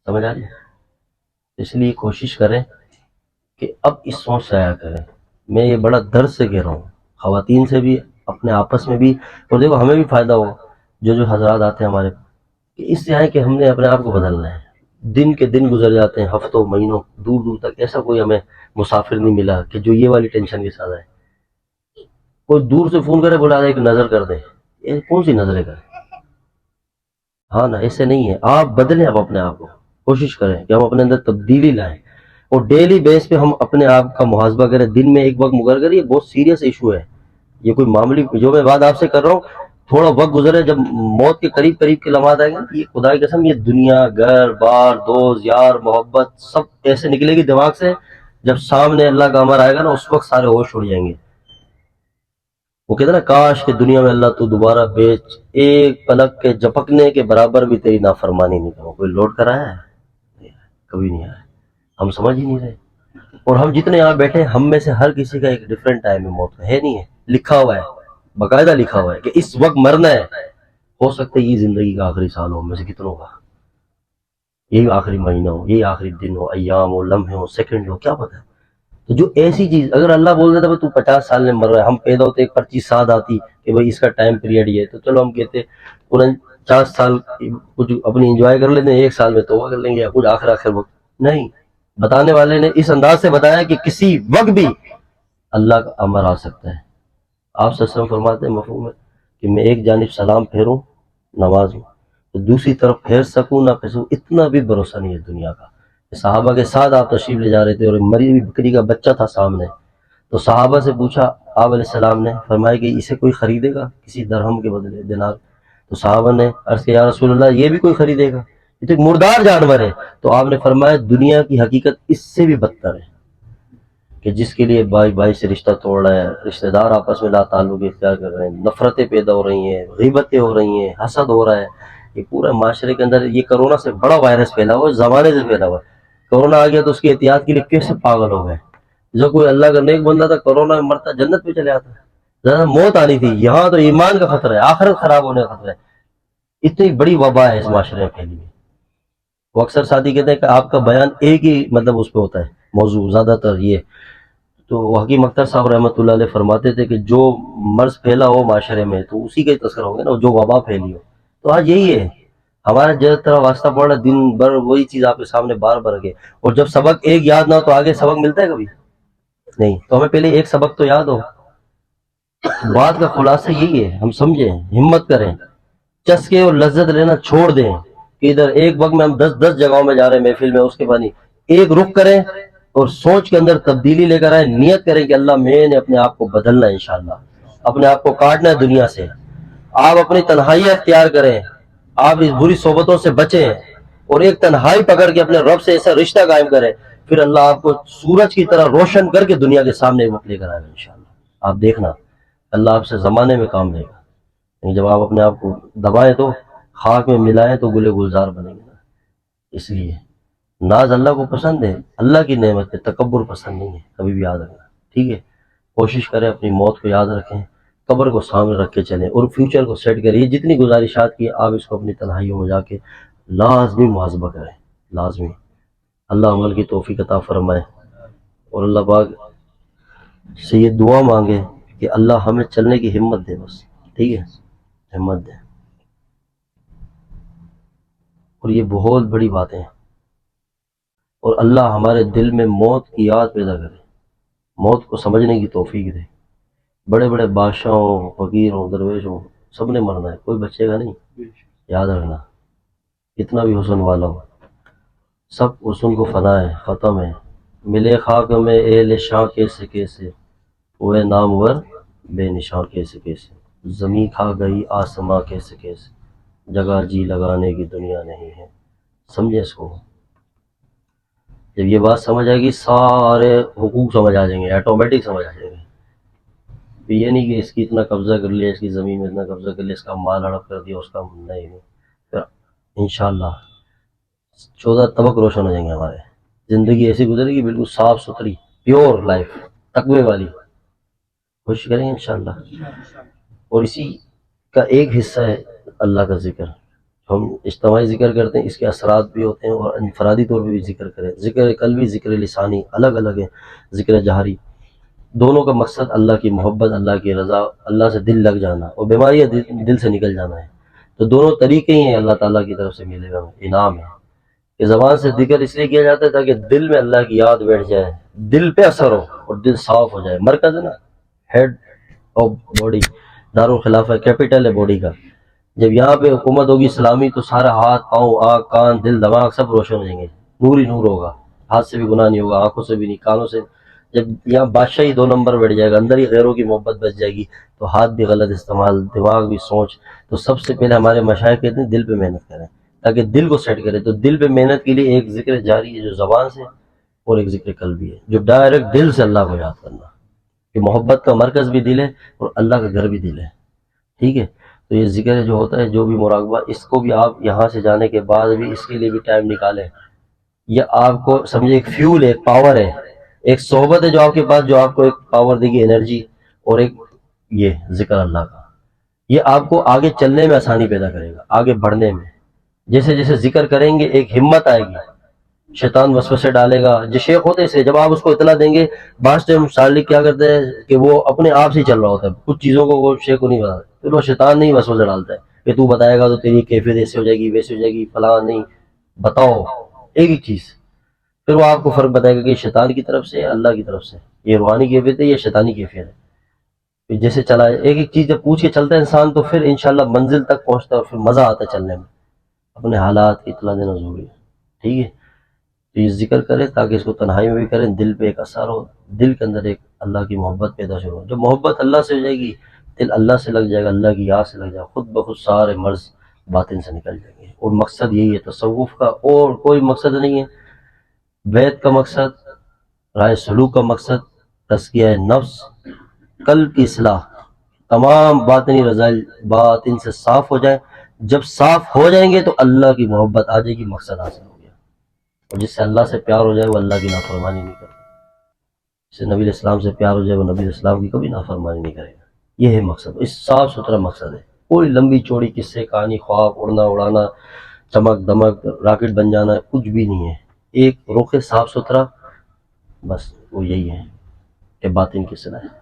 B: سمجھ آ رہی ہے؟ اس لیے کوشش کریں کہ اب اس سوچ سے آیا کریں۔ میں یہ بڑا درد سے کہہ رہا ہوں، خواتین سے بھی، اپنے آپس میں بھی، اور دیکھو ہمیں بھی فائدہ ہو، جو حضرات آتے ہیں ہمارے، کہ اس سے آئے کہ ہم نے اپنے آپ کو بدلنا ہے۔ دن کے دن گزر جاتے ہیں، ہفتوں مہینوں، دور دور تک ایسا کوئی ہمیں مسافر نہیں ملا کہ جو یہ والی ٹینشن کے ساتھ آئے۔ کوئی دور سے فون کرے بولا ایک نظر کر دیں، یہ کون سی نظریں کریں؟ ہاں نا، ایسے نہیں ہے۔ آپ بدلیں، آپ اپنے آپ کو کوشش کریں کہ ہم اپنے اندر تبدیلی لائیں، اور ڈیلی بیس پہ ہم اپنے آپ کا محاسبہ کریں، دن میں ایک وقت مقرر کریں۔ یہ بہت سیریس ایشو ہے، یہ کوئی معمولی، جو میں بات آپ سے کر رہا ہوں تھوڑا وقت گزرے، جب موت کے قریب قریب کے لمحات آئیں گے، یہ خدا کی قسم، یہ دنیا، گھر بار، دوست یار، محبت سب ایسے نکلے گی دماغ سے، جب سامنے اللہ کا امر آئے گا نا، اس وقت سارے ہوش اڑ جائیں گے۔ وہ کہتے ہیں نا، کاش کہ دنیا میں اللہ تو دوبارہ بیچ، ایک پلک کے جھپکنے کے برابر بھی تیری نافرمانی نہیں کروں۔ کوئی لوٹ کر آیا ہے؟ نہیں آیا، کبھی نہیں آیا، ہم سمجھ ہی نہیں رہے۔ اور ہم جتنے یہاں بیٹھے، ہم میں سے ہر کسی کا ایک ڈفرینٹ ٹائم ہے موت کا، ہے نہیں ہے؟ لکھا ہوا ہے، باقاعدہ لکھا ہوا ہے کہ اس وقت مرنا ہے۔ ہو سکتا ہے یہ زندگی کا آخری سال ہو، ہم میں سے کتنوں کا یہی آخری مہینہ ہو، یہی آخری دن ہو، ایام ہو، لمحے ہو، سیکنڈ ہو، کیا پتہ ہے۔ تو جو ایسی چیز، اگر اللہ بول دیتا تو 50 سال میں مر رہا ہے، ہم پیدا ہوتے ایک 25 سال آتی کہ بھئی اس کا ٹائم پیریڈ یہ ہے، تو چلو ہم کہتے 49 سال کچھ اپنی انجوائے کر لیتے ہیں، ایک سال میں توبہ کر لیں گے، یا کچھ آخر وقت نہیں۔ بتانے والے نے اس انداز سے بتایا کہ کسی وقت بھی اللہ کا امر آ سکتا ہے۔ آپ صلی اللہ علیہ وسلم فرماتے ہیں مفہوم ہے کہ میں ایک جانب سلام پھیروں نماز میں، تو دوسری طرف پھیر سکوں نہ پھیر سکوں، اتنا بھی بھروسہ نہیں ہے دنیا کا۔ صحابہ کے ساتھ آپ تشریف لے جا رہے تھے اور مری ہوئی بکری کا بچہ تھا سامنے، تو صحابہ سے پوچھا آپ علیہ السلام نے، فرمایا کہ اسے کوئی خریدے گا کسی درہم کے بدلے، دینار؟ تو صحابہ نے عرض کیا یا رسول اللہ یہ بھی کوئی خریدے گا، یہ تو ایک مردار جانور ہے۔ تو آپ نے فرمایا دنیا کی حقیقت اس سے بھی بدتر ہے، کہ جس کے لیے بھائی بھائی سے رشتہ توڑ رہا ہے، رشتہ دار آپس میں لا تعلق اختیار کر رہے ہیں، نفرتیں پیدا ہو رہی ہیں، غیبتیں ہو رہی ہیں، حسد ہو رہا ہے۔ یہ پورا معاشرے کے اندر یہ کرونا سے بڑا وائرس پھیلا ہوا ہے، زمانے سے پھیلا ہوا ہے۔ کرونا آ گیا تو اس کی احتیاط کے لیے کیسے پاگل ہو گئے۔ جو کوئی اللہ کا نیک بندہ تھا، کرونا میں مرتا جنت پہ چلے آتا، زیادہ موت آنی تھی، یہاں تو ایمان کا خطرہ ہے، آخرت خراب ہونے کا خطرہ ہے۔ اتنی بڑی وبا ہے اس معاشرے میں پھیلی ہوئی۔ وہ اکثر ساتھی کہتے ہیں کہ آپ کا بیان ایک ہی مطلب اس پہ ہوتا ہے، موضوع زیادہ تر یہ۔ تو حکیم اختر صاحب رحمۃ اللہ علیہ فرماتے تھے کہ جو مرض پھیلا ہو معاشرے میں تو اسی کا ہی تذکرہ ہوگا نا، جو وبا پھیلی ہو۔ تو آج یہی ہے ہمارا جس طرح واسطہ پڑ رہا ہے، دن بھر وہی چیز آپ کے سامنے بار بار رکھے، اور جب سبق ایک یاد نہ ہو تو آگے سبق ملتا ہے کبھی نہیں۔ تو ہمیں پہلے ایک سبق تو یاد ہو۔ بات کا خلاصہ یہی ہے، ہم سمجھیں، ہمت کریں، چسکے اور لذت لینا چھوڑ دیں کہ ادھر ایک وقت میں ہم 10 جگہوں میں جا رہے ہیں محفل میں، اس کے بعد نہیں، ایک رخ کریں اور سوچ کے اندر تبدیلی لے کر آئے، نیت کریں کہ اللہ میں نے اپنے آپ کو بدلنا ہے، انشاءاللہ اپنے آپ کو کاٹنا ہے دنیا سے۔ آپ اپنی تنہائیاں اختیار کریں، آپ اس بری صحبتوں سے بچیں اور ایک تنہائی پکڑ کے اپنے رب سے ایسا رشتہ قائم کریں، پھر اللہ آپ کو سورج کی طرح روشن کر کے دنیا کے سامنے وقت لے کر آئے گا انشاءاللہ۔ آپ دیکھنا اللہ آپ سے زمانے میں کام لے گا، جب آپ اپنے آپ کو دبائیں تو خاک میں ملائیں تو گلے گلزار بنیں گے نا۔ اس لیے ناز اللہ کو پسند ہے، اللہ کی نعمت ہے، تکبر پسند نہیں ہے، کبھی بھی یاد رکھنا، ٹھیک ہے؟ کوشش کریں اپنی موت کو یاد رکھیں، قبر کو سامنے رکھ کے چلیں اور فیوچر کو سیٹ کریں۔ یہ جتنی گزارشات کی آپ اس کو اپنی تنہائیوں میں جا کے لازمی محاسبہ کریں، لازمی۔ اللہ عمل کی توفیق عطا فرمائے، اور اللہ پاک سے یہ دعا مانگے کہ اللہ ہمیں چلنے کی ہمت دے، بس ٹھیک ہے، ہمت دے۔ اور یہ بہت بڑی باتیں ہیں، اور اللہ ہمارے دل میں موت کی یاد پیدا کرے، موت کو سمجھنے کی توفیق دے۔ بڑے بڑے بادشاہوں، فقیروں، درویشوں، سب نے مرنا ہے، کوئی بچے گا نہیں، یاد رکھنا، کتنا بھی حسن والا ہو، سب حسن کو فنا ہے، ختم ہے۔ ملے خاک میں اہل شاں کیسے کیسے، ہوئے نامور بے نشاں کیسے کیسے، زمیں کھا گئی آسماں کیسے کیسے، جگہ جی لگانے کی دنیا نہیں ہے۔ سمجھے اس کو؟ جب یہ بات سمجھ آئے گی سارے حقوق سمجھ آ جائیں گے، آٹومیٹک سمجھ آ جائیں گے۔ یہ نہیں کہ اس کی اتنا قبضہ کر لیا، اس کی زمین میں اتنا قبضہ کر لیا، اس کا مال ہڑپ کر دیا، اس کا نہیں، پھر انشاءاللہ 14 طبق روشن ہو جائیں گے ہمارے، زندگی ایسی گزرے گی بالکل صاف ستھری، پیور لائف، تقوی والی۔ کوشش کریں گے انشاءاللہ۔ اور اسی کا ایک حصہ ہے اللہ کا ذکر، ہم اجتماعی ذکر کرتے ہیں، اس کے اثرات بھی ہوتے ہیں، اور انفرادی طور پہ بھی ذکر کریں، ذکر قلبی، ذکر لسانی، الگ الگ ہے، ذکر جہری، دونوں کا مقصد اللہ کی محبت، اللہ کی رضا، اللہ سے دل لگ جانا، اور بیماریاں دل سے نکل جانا ہے۔ تو دونوں طریقے ہی ہیں اللہ تعالیٰ کی طرف سے ملے گا انعام ہے کہ زبان سے ذکر اس لیے کیا جاتا ہے تاکہ دل میں اللہ کی یاد بیٹھ جائے، دل پہ اثر ہو اور دل صاف ہو جائے۔ مرکز ہے نا، ہیڈ آف باڈی، دارالخلافہ کیپٹل ہے باڈی کا۔ جب یہاں پہ حکومت ہوگی اسلامی تو سارا ہاتھ، پاؤں، آنکھ، کان، دل، دماغ سب روشن ہو جائیں گے، نور ہی نور ہوگا، ہاتھ سے بھی گناہ نہیں ہوگا، آنکھوں سے بھی نہیں، کانوں سے جب یہاں بادشاہی 2 نمبر بیٹھ جائے گا، اندر ہی غیروں کی محبت بچ جائے گی، تو ہاتھ بھی غلط استعمال، دماغ بھی سوچ. تو سب سے پہلے ہمارے مشائخ کہتے ہیں دل پہ محنت کریں تاکہ دل کو سیٹ کرے. تو دل پہ محنت کے لیے ایک ذکر جاری ہے جو زبان سے، اور ایک ذکر قلبی ہے جو ڈائریکٹ دل سے اللہ کو یاد کرنا، کہ محبت کا مرکز بھی دل ہے اور اللہ کا گھر بھی دل ہے. ٹھیک ہے. تو یہ ذکر جو ہوتا ہے، جو بھی مراقبہ، اس کو بھی آپ یہاں سے جانے کے بعد بھی اس کے لیے بھی ٹائم نکالیں. یہ آپ کو سمجھے ایک فیول ہے، ایک پاور ہے، ایک صحبت ہے جو آپ کے پاس، جو آپ کو ایک پاور دے گی، انرجی. اور ایک یہ ذکر اللہ کا، یہ آپ کو آگے چلنے میں آسانی پیدا کرے گا، آگے بڑھنے میں. جیسے جیسے ذکر کریں گے ایک ہمت آئے گی. شیطان وسوسے ڈالے گا، جو شیخ ہوتے سے جب آپ اس کو اطلاع دیں گے، بعض ٹائم سالک کیا کرتے ہیں کہ وہ اپنے آپ سے ہی چل رہا ہوتا ہے، کچھ چیزوں کو وہ شیخ کو نہیں بتاتا، پھر وہ شیطان نہیں وسوسے ڈالتا ہے کہ تو بتائے گا تو تیری کیفیت ایسے ہو جائے گی، ویسے ہو جائے گی، فلاں نہیں، بتاؤ ایک ہی چیز. پھر وہ آپ کو فرق بتائے گا کہ یہ شیطان کی طرف سے ہے، اللہ کی طرف سے، یہ روحانی کیفیت ہے، یہ شیطانی کیفیت ہے. پھر جیسے چلا ایک ایک چیز جب پوچھ کے چلتا ہے انسان، تو پھر انشاءاللہ منزل تک پہنچتا ہے اور پھر مزہ آتا ہے چلنے میں. اپنے حالات کی اطلاع دینا ضروری ہے. ٹھیک ہے. تو یہ ذکر کریں تاکہ اس کو تنہائی میں بھی کریں، دل پہ ایک اثر ہو، دل کے اندر ایک اللہ کی محبت پیدا شروع ہو. جب محبت اللہ سے ہو جائے گی، دل اللہ سے لگ جائے گا، اللہ کی یاد سے لگ جائے گا، خود بخود سارے مرض باطن سے نکل جائیں گے. اور مقصد یہی ہے تصوف کا، اور کوئی مقصد نہیں ہے. بیت کا مقصد، رائے سلوک کا مقصد تزکیہ نفس، قلب کی اصلاح، تمام باطنی رذائل باطن سے صاف ہو جائیں. جب صاف ہو جائیں گے تو اللہ کی محبت آ جائے گی، مقصد حاصل ہو گیا. اور جس سے اللہ سے پیار ہو جائے وہ اللہ کی نافرمانی نہیں کرتا، جس سے نبی علیہ السلام سے پیار ہو جائے وہ نبی علیہ السلام کی کبھی نافرمانی نہیں کرے گا. یہ ہے مقصد، اس صاف ستھرا مقصد ہے. کوئی لمبی چوڑی قصے کہانی، خواب، اڑنا اڑانا، چمک دمک، راکٹ بن جانا، کچھ بھی نہیں ہے. ایک رخ صاف ستھرا، بس وہ یہی ہے کہ باطن کی صلاح ہے.